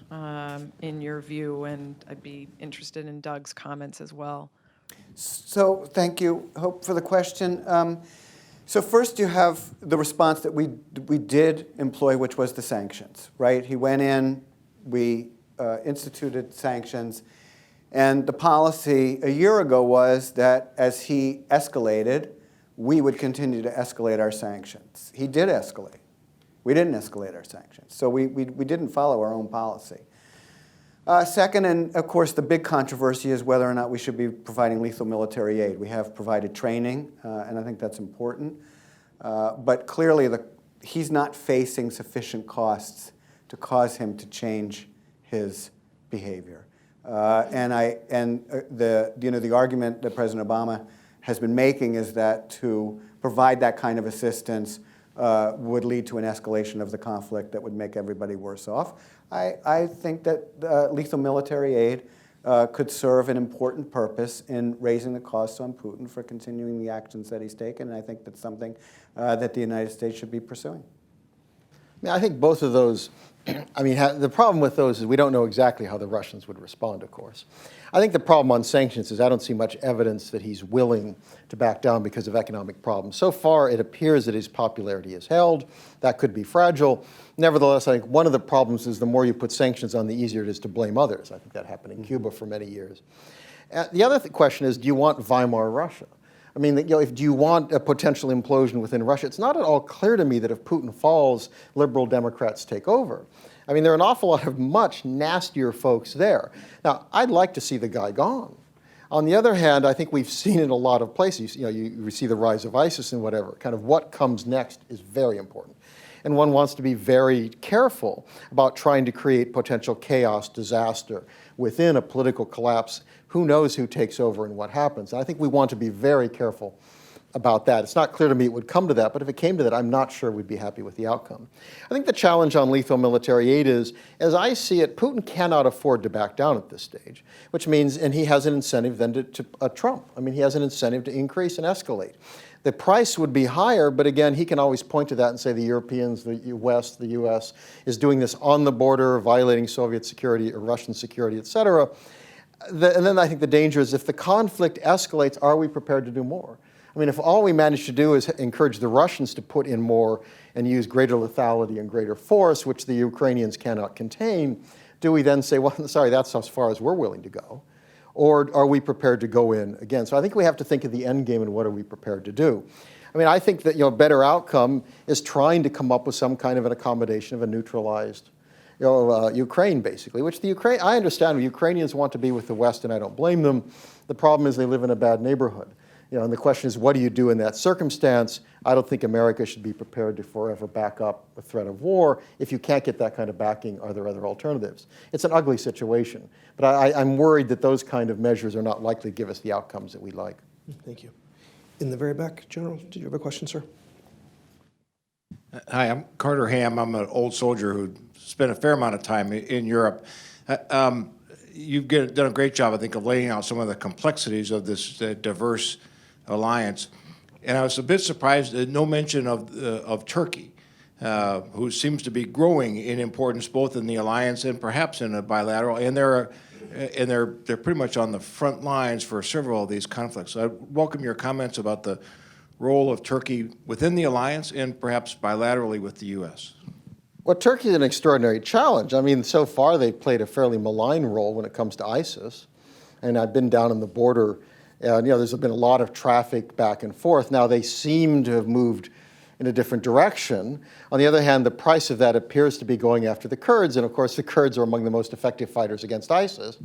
in your view? And I'd be interested in Doug's comments as well. So thank you, Hope, for the question. So first you have the response that we did employ, which was the sanctions, right? He went in, we instituted sanctions, and the policy a year ago was that as he escalated, we would continue to escalate our sanctions. He did escalate. We didn't escalate our sanctions. So we didn't follow our own policy. Second, and of course the big controversy is whether or not we should be providing lethal military aid. We have provided training, and I think that's important. But clearly he's not facing sufficient costs to cause him to change his behavior. The argument that President Obama has been making is that to provide that kind of assistance would lead to an escalation of the conflict that would make everybody worse off. I think that lethal military aid could serve an important purpose in raising the costs on Putin for continuing the actions that he's taken, and I think that's something that the United States should be pursuing. I think both of those, the problem with those is we don't know exactly how the Russians would respond, of course. I think the problem on sanctions is I don't see much evidence that he's willing to back down because of economic problems. So far, it appears that his popularity is held. That could be fragile. Nevertheless, I think one of the problems is the more you put sanctions on, the easier it is to blame others. I think that happened in Cuba for many years. The other question is, do you want Weimar Russia? Do you want a potential implosion within Russia? It's not at all clear to me that if Putin falls, liberal Democrats take over. There are an awful lot of much nastier folks there. Now, I'd like to see the guy gone. On the other hand, I think we've seen in a lot of places, you see the rise of ISIS and whatever, kind of what comes next is very important. and one wants to be very careful about trying to create potential chaos, disaster within a political collapse. Who knows who takes over and what happens? And I think we want to be very careful about that. It's not clear to me it would come to that, but if it came to that, I'm not sure we'd be happy with the outcome. I think the challenge on lethal military aid is, as I see it, Putin cannot afford to back down at this stage, which means, and he has an incentive then to Trump. I mean, he has an incentive to increase and escalate. The price would be higher, but again, he can always point to that and say the Europeans, the West, the US is doing this on the border, violating Soviet security or Russian security, et cetera. And then I think the danger is if the conflict escalates, are we prepared to do more? I mean, if all we manage to do is encourage the Russians to put in more and use greater lethality and greater force, which the Ukrainians cannot contain, do we then say, well, sorry, that's as far as we're willing to go? Or are we prepared to go in again? So I think we have to think of the end game and what are we prepared to do. I mean, I think that a better outcome is trying to come up with some kind of an accommodation of a neutralized Ukraine, basically, which I understand Ukrainians want to be with the West, and I don't blame them. The problem is they live in a bad neighborhood. And the question is, what do you do in that circumstance? I don't think America should be prepared to forever back up a threat of war. If you can't get that kind of backing, are there other alternatives? It's an ugly situation, but I'm worried that those kind of measures are not likely to give us the outcomes that we like. Thank you. In the very back, General, did you have a question, sir? Hi, I'm Carter Ham. I'm an old soldier who spent a fair amount of time in Europe. You've done a great job, I think, of laying out some of the complexities of this diverse alliance. And I was a bit surprised that no mention of Turkey, who seems to be growing in importance both in the alliance and perhaps in a bilateral. And they're pretty much on the front lines for several of these conflicts. So I welcome your comments about the role of Turkey within the alliance and perhaps bilaterally with the U.S. Well, Turkey is an extraordinary challenge. I mean, so far they've played a fairly malign role when it comes to ISIS. And I've been down on the border, and there's been a lot of traffic back and forth. Now they seem to have moved in a different direction. On the other hand, the price of that appears to be going after the Kurds, and of course the Kurds are among the most effective fighters against ISIS.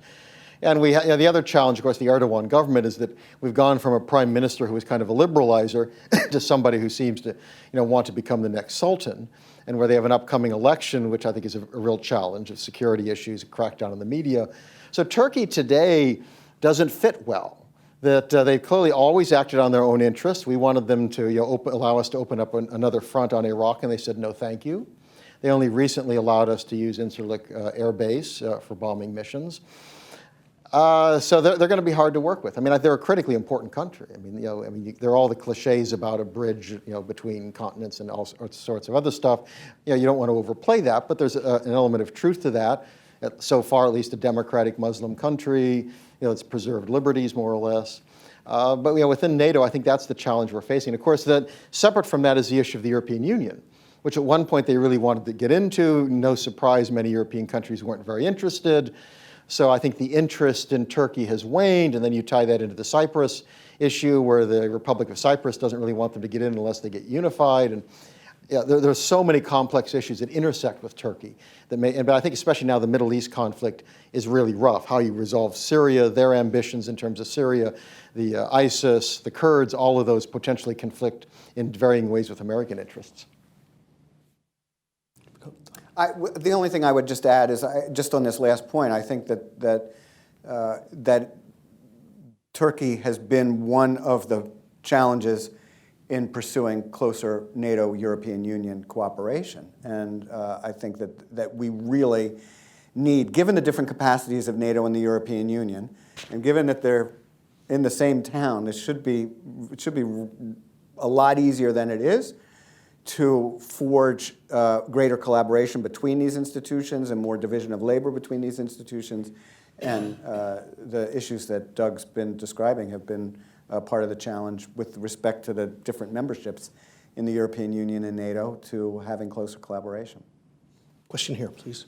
And the other challenge, of course, the Erdogan government is that we've gone from a prime minister who was kind of a liberalizer to somebody who seems to want to become the next sultan, and where they have an upcoming election, which I think is a real challenge of security issues, a crackdown on the media. So Turkey today doesn't fit well. That they've clearly always acted on their own interests. We wanted them to allow us to open up another front on Iraq, and they said no, thank you. They only recently allowed us to use Incirlik Air Base for bombing missions. So they're going to be hard to work with. I mean, they're a critically important country. I mean, there are all the cliches about a bridge, between continents and all sorts of other stuff. You don't want to overplay that, but there's an element of truth to that. So far, at least, a democratic Muslim country. It's preserved liberties more or less. But within NATO, I think that's the challenge we're facing. Of course, separate from that is the issue of the European Union, which at one point they really wanted to get into. No surprise, many European countries weren't very interested. So I think the interest in Turkey has waned, and then you tie that into the Cyprus issue, where the Republic of Cyprus doesn't really want them to get in unless they get unified. And there's so many complex issues that intersect with Turkey. But I think especially now the Middle East conflict is really rough. How you resolve Syria, their ambitions in terms of Syria, the ISIS, the Kurds, all of those potentially conflict in varying ways with American interests. The only thing I would just add is, just on this last point, I think that Turkey has been one of the challenges in pursuing closer NATO-European Union cooperation. And I think that we really need, given the different capacities of NATO and the European Union, and given that they're in the same town, it should be a lot easier than it is to forge greater collaboration between these institutions and more division of labor between these institutions. And the issues that Doug's been describing have been part of the challenge with respect to the different memberships in the European Union and NATO to having closer collaboration. Question here, please.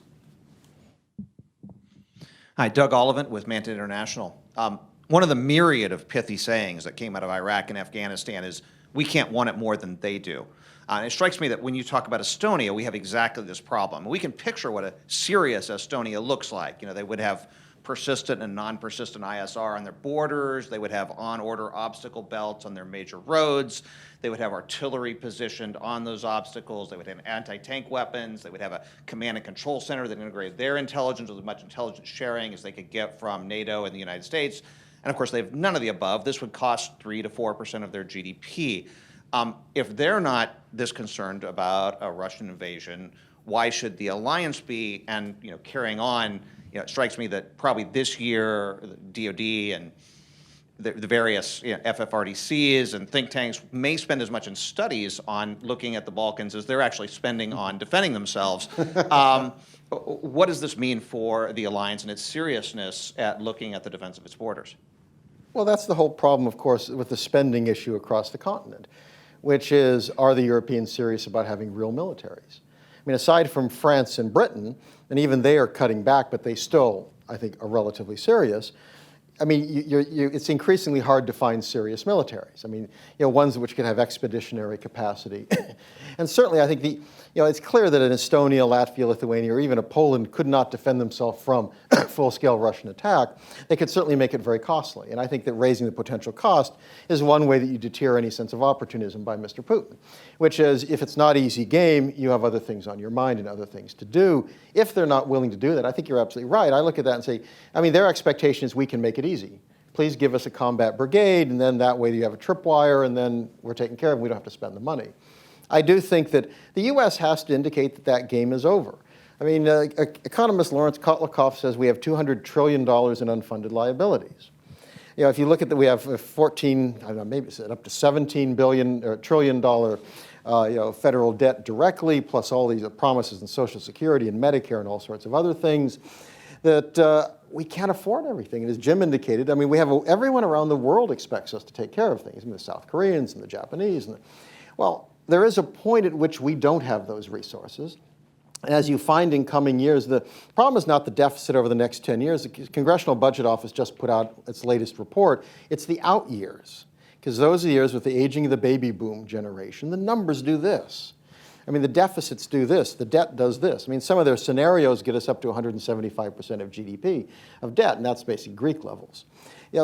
Hi, Doug Ollivant with Manta International. One of the myriad of pithy sayings that came out of Iraq and Afghanistan is, we can't want it more than they do. And it strikes me that when you talk about Estonia, we have exactly this problem. We can picture what a serious Estonia looks like. They would have persistent and non-persistent ISR on their borders. They would have on-order obstacle belts on their major roads. They would have artillery positioned on those obstacles. They would have anti-tank weapons. They would have a command and control center that integrated their intelligence with as much intelligence sharing as they could get from NATO and the United States. And of course, they have none of the above. This would cost 3 to 4% of their GDP. If they're not this concerned about a Russian invasion, why should the alliance be? And carrying on, it strikes me that probably this year, the DoD and the various FFRDCs and think tanks may spend as much in studies on looking at the Balkans as they're actually spending on defending themselves. What does this mean for the alliance and its seriousness at looking at the defense of its borders? Well, that's the whole problem, of course, with the spending issue across the continent, which is, are the Europeans serious about having real militaries? I mean, aside from France and Britain, and even they are cutting back, but they still, I think, are relatively serious. I mean, it's increasingly hard to find serious militaries. I mean, ones which can have expeditionary capacity. And certainly, I think it's clear that an Estonia, Latvia, Lithuania, or even a Poland could not defend themselves from full-scale Russian attack. They could certainly make it very costly. And I think that raising the potential cost is one way that you deter any sense of opportunism by Mr. Putin, which is, if it's not easy game, you have other things on your mind and other things to do. If they're not willing to do that, I think you're absolutely right. I look at that and say, I mean, their expectation is we can make it easy. Please give us a combat brigade, and then that way you have a tripwire, and then we're taken care of, and we don't have to spend the money. I do think that the U.S. has to indicate that that game is over. I mean, economist Lawrence Kotlikoff says we have $200 trillion in unfunded liabilities. If you look at that, we have 14, I don't know, maybe it's up to $17 trillion federal debt directly, plus all these promises in Social Security and Medicare and all sorts of other things that we can't afford everything. And as Jim indicated, I mean, we have everyone around the world expects us to take care of things. I mean, the South Koreans and the Japanese. Well, there is a point at which we don't have those resources. And as you find in coming years, the problem is not the deficit over the next 10 years. The Congressional Budget Office just put out its latest report. It's the out years, because those are the years with the aging of the baby boom generation. The numbers do this. I mean, the deficits do this. The debt does this. I mean, some of their scenarios get us up to 175% of GDP of debt, and that's basically Greek levels.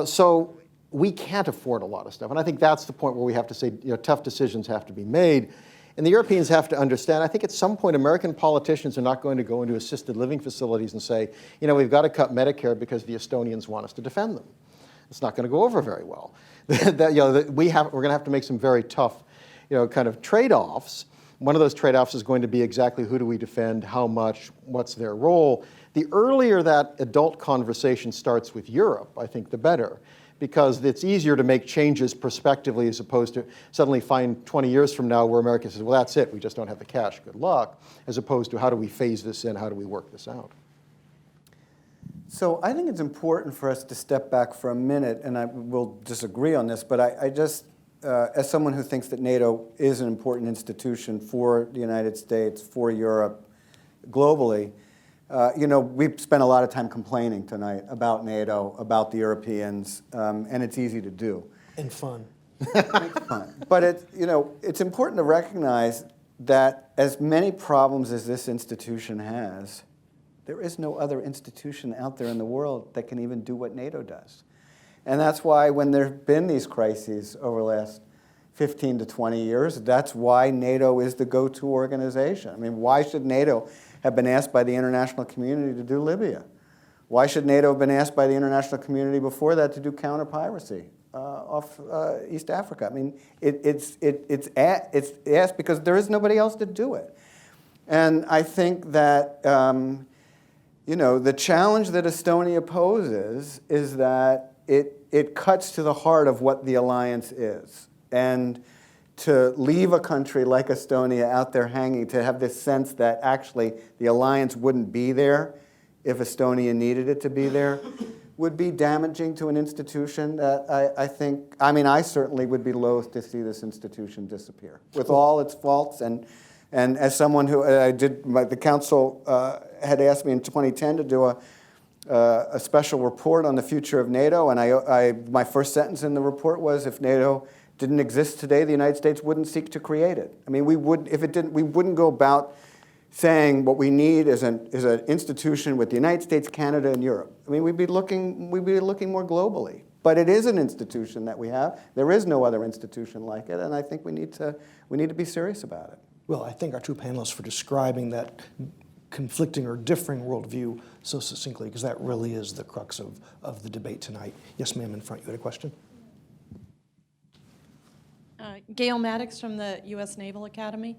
So we can't afford a lot of stuff. And I think that's the point where we have to say, tough decisions have to be made. And the Europeans have to understand, I think at some point American politicians are not going to go into assisted living facilities and say, we've got to cut Medicare because the Estonians want us to defend them. It's not going to go over very well. We're going to have to make some very tough, kind of trade-offs. One of those trade-offs is going to be exactly who do we defend, how much, what's their role. The earlier that adult conversation starts with Europe, I think the better, because it's easier to make changes prospectively as opposed to suddenly find 20 years from now where America says, well, that's it, we just don't have the cash, good luck, as opposed to how do we phase this in, how do we work this out. So I think it's important for us to step back for a minute, and I will disagree on this, but I just, as someone who thinks that NATO is an important institution for the United States, for Europe, globally, we've spent a lot of time complaining tonight about NATO, about the Europeans, and it's easy to do. And fun. But it's important to recognize that as many problems as this institution has, there is no other institution out there in the world that can even do what NATO does. And that's why when there have been these crises over the last 15 to 20 years, that's why NATO is the go-to organization. I mean, why should NATO have been asked by the international community to do Libya? Why should NATO have been asked by the international community before that to do counter-piracy off East Africa? I mean, it's asked because there is nobody else to do it. And I think that, the challenge that Estonia poses is that it cuts to the heart of what the alliance is. And to leave a country like Estonia out there hanging, to have this sense that actually the alliance wouldn't be there if Estonia needed it to be there, would be damaging to an institution that I certainly would be loath to see this institution disappear, with all its faults. And as someone who the council had asked me in 2010 to do a special report on the future of NATO, and my first sentence in the report was, if NATO didn't exist today, the United States wouldn't seek to create it. I mean, we wouldn't go about saying what we need is an institution with the United States, Canada, and Europe. I mean, we'd be looking more globally. But it is an institution that we have. There is no other institution like it, and I think we need to be serious about it. Well, I thank our two panelists for describing that conflicting or differing worldview so succinctly, because that really is the crux of the debate tonight. Yes, ma'am, in front, you had a question? Gail Maddox from the U.S. Naval Academy.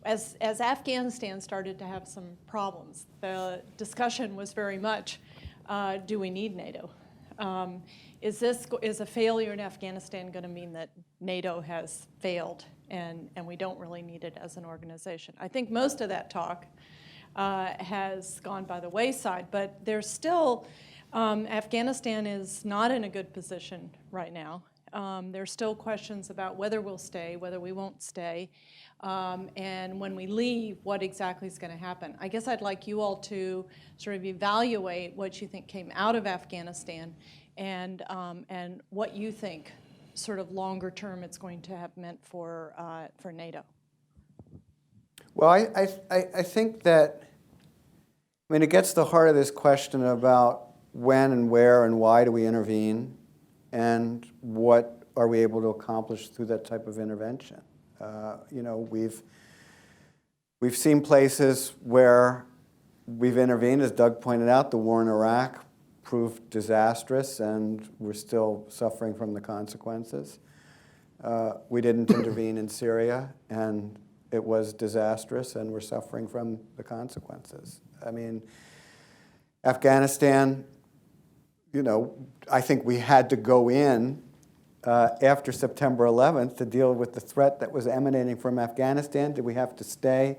As Afghanistan started to have some problems, the discussion was very much, do we need NATO? Is a failure in Afghanistan going to mean that NATO has failed and we don't really need it as an organization? I think most of that talk has gone by the wayside, but there's still, Afghanistan is not in a good position right now. There's still questions about whether we'll stay, whether we won't stay, and when we leave, what exactly is going to happen. I guess I'd like you all to sort of evaluate what you think came out of Afghanistan and what you think sort of longer term it's going to have meant for NATO. Well, I think that, I mean, it gets to the heart of this question about when and where and why do we intervene, and what are we able to accomplish through that type of intervention. You know, we've seen places where we've intervened, as Doug pointed out. The war in Iraq proved disastrous, and we're still suffering from the consequences. We didn't intervene in Syria, and it was disastrous, and we're suffering from the consequences. I mean, Afghanistan, you know, I think we had to go in after September 11th to deal with the threat that was emanating from Afghanistan. Did we have to stay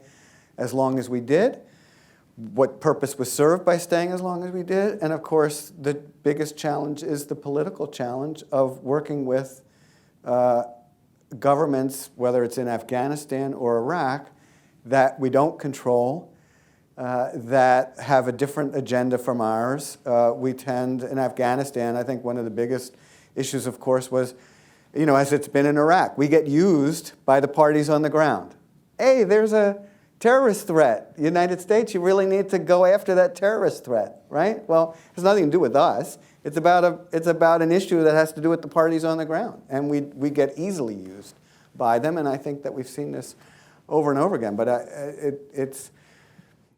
as long as we did? What purpose was served by staying as long as we did? And of course, the biggest challenge is the political challenge of working with governments, whether it's in Afghanistan or Iraq, that we don't control, that have a different agenda from ours. We tend, in Afghanistan, I think one of the biggest issues, of course, was, you know, as it's been in Iraq, we get used by the parties on the ground. Hey, there's a terrorist threat. United States, you really need to go after that terrorist threat, right? Well, it has nothing to do with us. It's about an issue that has to do with the parties on the ground. And we get easily used by them, and I think that we've seen this over and over again. But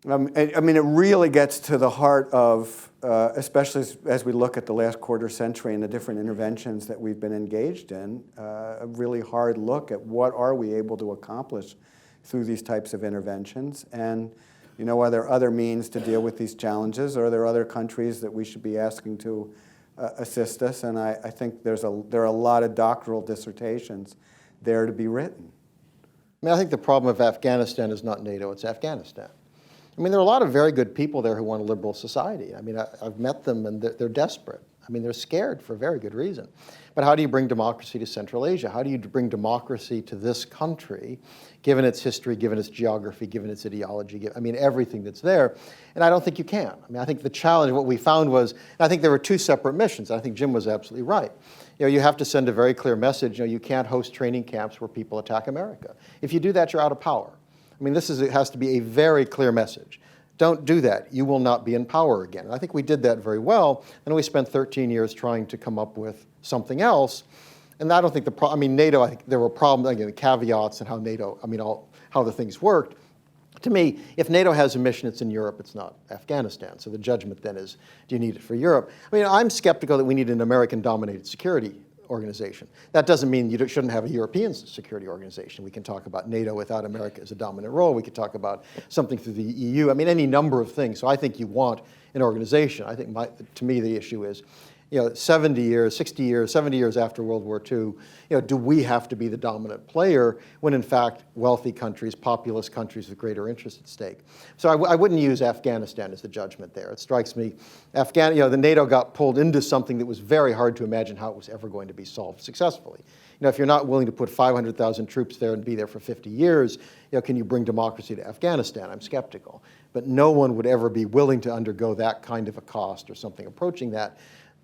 I mean, it really gets to the heart of, especially as we look at the last quarter century and the different interventions that we've been engaged in, a really hard look at what are we able to accomplish through these types of interventions. And, you know, are there other means to deal with these challenges, or are there other countries that we should be asking to assist us? And I think there are a lot of doctoral dissertations there to be written. I mean, I think the problem of Afghanistan is not NATO, it's Afghanistan. I mean, there are a lot of very good people there who want a liberal society. I mean, I've met them, and they're desperate. I mean, they're scared for a very good reason. But how do you bring democracy to Central Asia? How do you bring democracy to this country, given its history, given its geography, given its ideology, I mean, everything that's there? And I don't think you can. I mean, I think the challenge, what we found was, and I think there were two separate missions. I think Jim was absolutely right. You know, you have to send a very clear message. You know, you can't host training camps where people attack America. If you do that, you're out of power. I mean, it has to be a very clear message. Don't do that. You will not be in power again. And I think we did that very well. And we spent 13 years trying to come up with something else. And I don't think I mean, NATO, I think there were problems, again, the caveats and how NATO, I mean, how the things worked. To me, if NATO has a mission, it's in Europe, it's not Afghanistan. So the judgment then is, do you need it for Europe? I mean, I'm skeptical that we need an American-dominated security organization. That doesn't mean you shouldn't have a European security organization. We can talk about NATO without America as a dominant role. We could talk about something through the EU. I mean, any number of things. So I think you want an organization. I think, to me, the issue is, you know, 70 years, 60 years, 70 years after World War II, you know, do we have to be the dominant player when, in fact, wealthy countries, populous countries with greater interest at stake? So I wouldn't use Afghanistan as the judgment there. It strikes me, you know, the NATO got pulled into something that was very hard to imagine how it was ever going to be solved successfully. You know, if you're not willing to put 500,000 troops there and be there for 50 years, you know, can you bring democracy to Afghanistan? I'm skeptical. But no one would ever be willing to undergo that kind of a cost or something approaching that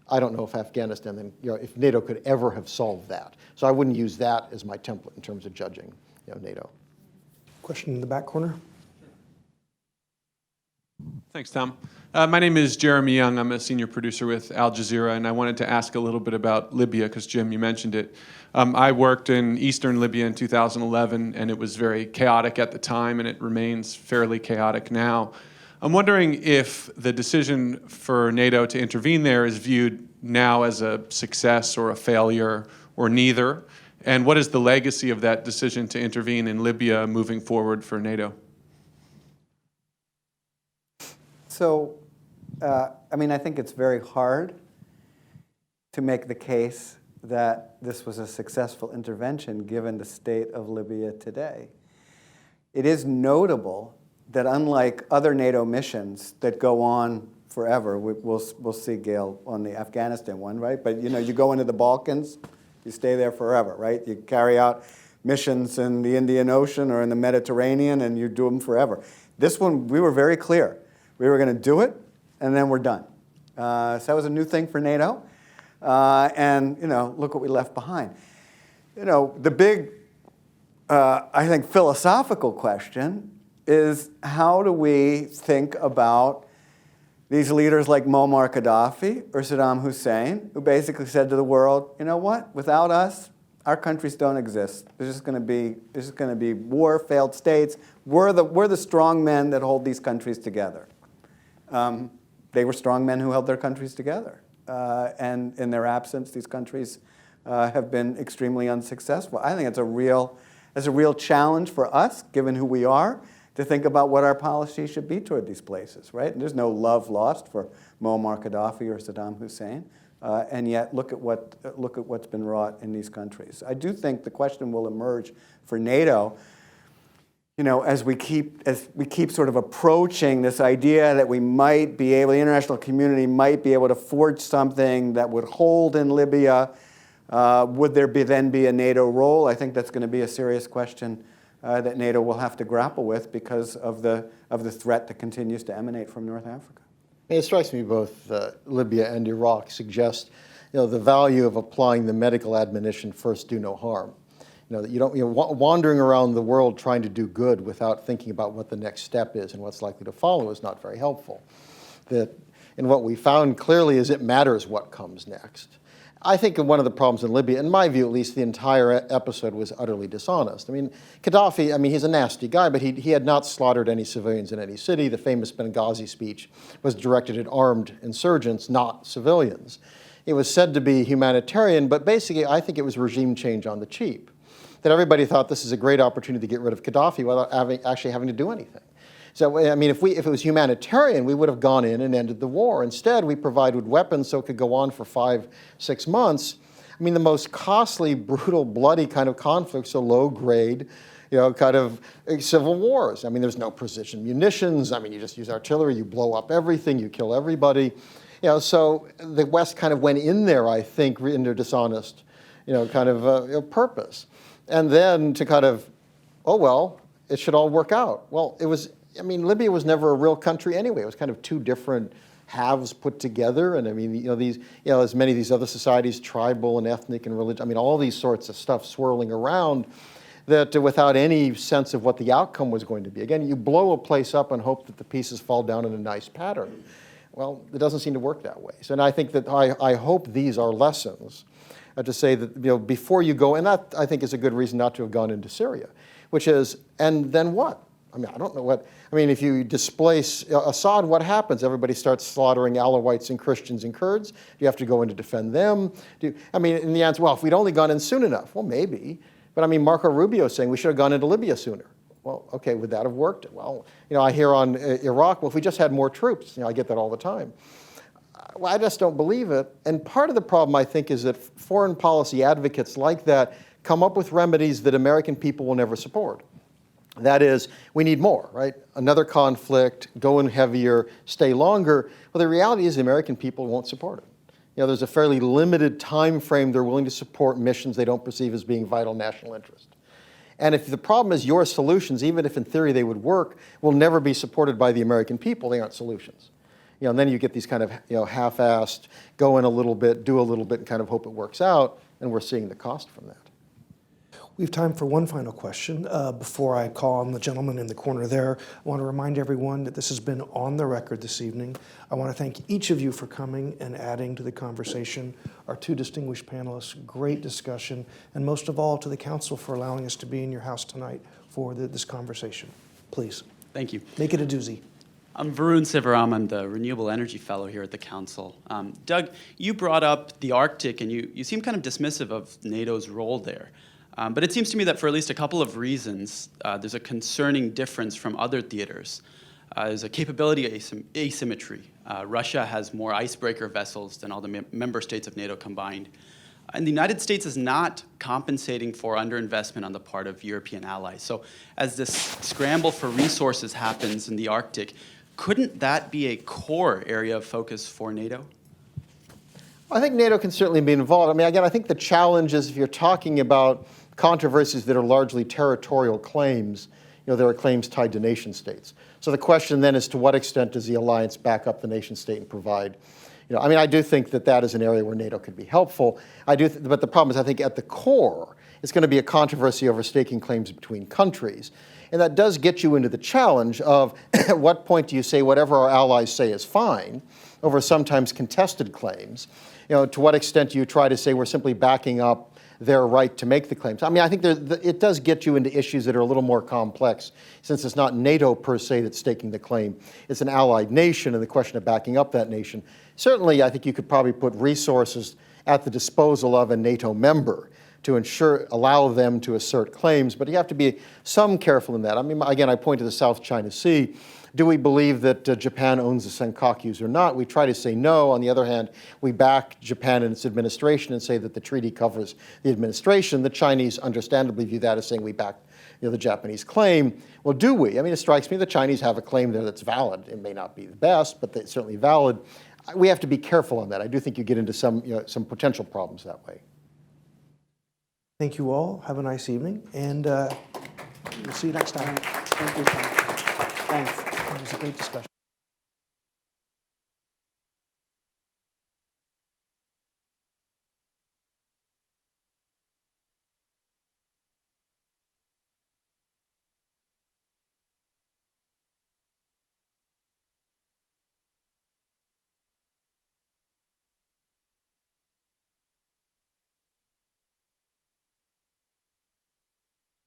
I don't know if Afghanistan, then, if NATO could ever have solved that. So I wouldn't use that as my template in terms of judging, NATO. Question in the back corner. Thanks, Tom. My name is Jeremy Young. I'm a senior producer with Al Jazeera, and I wanted to ask a little bit about Libya, because Jim, you mentioned it. I worked in eastern Libya in 2011, and it was very chaotic at the time, and it remains fairly chaotic now. I'm wondering if the decision for NATO to intervene there is viewed now as a success or a failure or neither, and what is the legacy of that decision to intervene in Libya moving forward for NATO? So, I think it's very hard to make the case that this was a successful intervention given the state of Libya today. It is notable that unlike other NATO missions that go on forever, we'll see, Gail, on the Afghanistan one, right? But you go into the Balkans, you stay there forever, right? You carry out missions in the Indian Ocean or in the Mediterranean, and you do them forever. This one, we were very clear. We were going to do it, and then we're done. So that was a new thing for NATO. And look what we left behind. The big, I think, philosophical question is, how do we think about these leaders like Muammar Gaddafi or Saddam Hussein, who basically said to the world, you know what, without us, our countries don't exist. There's just going to be war, failed states. We're the strong men that hold these countries together. They were strong men who held their countries together. And in their absence, these countries have been extremely unsuccessful. I think it's a real challenge for us, given who we are, to think about what our policy should be toward these places, right? And there's no love lost for Muammar Gaddafi or Saddam Hussein, and yet look at what's been wrought in these countries. I do think the question will emerge for NATO, as we keep sort of approaching this idea that we might be able, the international community might be able to forge something that would hold in Libya. Would there then be a NATO role? I think that's going to be a serious question that NATO will have to grapple with because of the threat that continues to emanate from North Africa. It strikes me both Libya and Iraq suggest, the value of applying the medical admonition, first do no harm. That you don't, wandering around the world trying to do good without thinking about what the next step is and what's likely to follow is not very helpful. And what we found clearly is it matters what comes next. I think one of the problems in Libya, in my view at least, the entire episode was utterly dishonest. Gaddafi, he's a nasty guy, but he had not slaughtered any civilians in any city. The famous Benghazi speech was directed at armed insurgents, not civilians. It was said to be humanitarian, but basically I think it was regime change on the cheap. That everybody thought this is a great opportunity to get rid of Gaddafi without actually having to do anything. So, if it was humanitarian, we would have gone in and ended the war. Instead, we provided weapons so it could go on for 5-6 months. The most costly, brutal, bloody kind of conflicts are low-grade, kind of civil wars. There's no precision munitions. You just use artillery, you blow up everything, you kill everybody. So the West kind of went in there, I think, in their dishonest, purpose. And then to kind of, it should all work out. Well, it was, Libya was never a real country anyway. It was kind of two different halves put together. And as many of these other societies, tribal and ethnic and religious, all these sorts of stuff swirling around that without any sense of what the outcome was going to be. Again, you blow a place up and hope that the pieces fall down in a nice pattern. Well, it doesn't seem to work that way. So, and I think that I hope these are lessons to say that, before you go, and that I think is a good reason not to have gone into Syria, which is, and then what? I don't know what, if you displace Assad, what happens? Everybody starts slaughtering Alawites and Christians and Kurds. Do you have to go in to defend them? And the answer, well, if we'd only gone in soon enough, well, maybe. But Marco Rubio is saying we should have gone into Libya sooner. Well, okay, would that have worked? Well, I hear on Iraq, well, if we just had more troops, I get that all the time. Well, I just don't believe it. And part of the problem, I think, is that foreign policy advocates like that come up with remedies that American people will never support. That is, we need more, right? Another conflict, go in heavier, stay longer. Well, the reality is the American people won't support it. There's a fairly limited time frame they're willing to support missions they don't perceive as being vital national interest. And if the problem is your solutions, even if in theory they would work, will never be supported by the American people, they aren't solutions. and then you get these kind of half-assed, go in a little bit, do a little bit, and kind of hope it works out, and we're seeing the cost from that. We have time for one final question. Before I call on the gentleman in the corner there, I want to remind everyone that this has been on the record this evening. I want to thank each of you for coming and adding to the conversation. Our two distinguished panelists, great discussion, and most of all to the council for allowing us to be in your house tonight for this conversation. Please. Thank you. Make it a doozy. I'm Varun Sivaram. I'm the Renewable Energy Fellow here at the Council. Doug, you brought up the Arctic, and you seem kind of dismissive of NATO's role there. But it seems to me that for at least a couple of reasons, there's a concerning difference from other theaters. There's a capability asymmetry. Russia has more icebreaker vessels than all the member states of NATO combined. And the United States is not compensating for underinvestment on the part of European allies. So as this scramble for resources happens in the Arctic, couldn't that be a core area of focus for NATO? I think NATO can certainly be involved. I mean, again, I think the challenge is if you're talking about controversies that are largely territorial claims, there are claims tied to nation states. So the question then is to what extent does the alliance back up the nation state and provide, I do think that is an area where NATO could be helpful. But the problem is I think at the core, it's going to be a controversy over staking claims between countries. And that does get you into the challenge of at what point do you say whatever our allies say is fine over sometimes contested claims? To what extent do you try to say we're simply backing up their right to make the claims? I mean, I think it does get you into issues that are a little more complex, since it's not NATO per se that's staking the claim. It's an allied nation, and the question of backing up that nation. Certainly, I think you could probably put resources at the disposal of a NATO member to allow them to assert claims, but you have to be some careful in that. I mean, again, I point to the South China Sea. Do we believe that Japan owns the Senkakus or not? We try to say no. On the other hand, we back Japan and its administration and say that the treaty covers the administration. The Chinese understandably view that as saying we back the Japanese claim. Well, do we? I mean, it strikes me the Chinese have a claim there that's valid. It may not be the best, but it's certainly valid. We have to be careful on that. I do think you get into some potential problems that way. Thank you all. Have a nice evening, and we'll see you next time. Thank you, Tom. Thanks. It was a great discussion.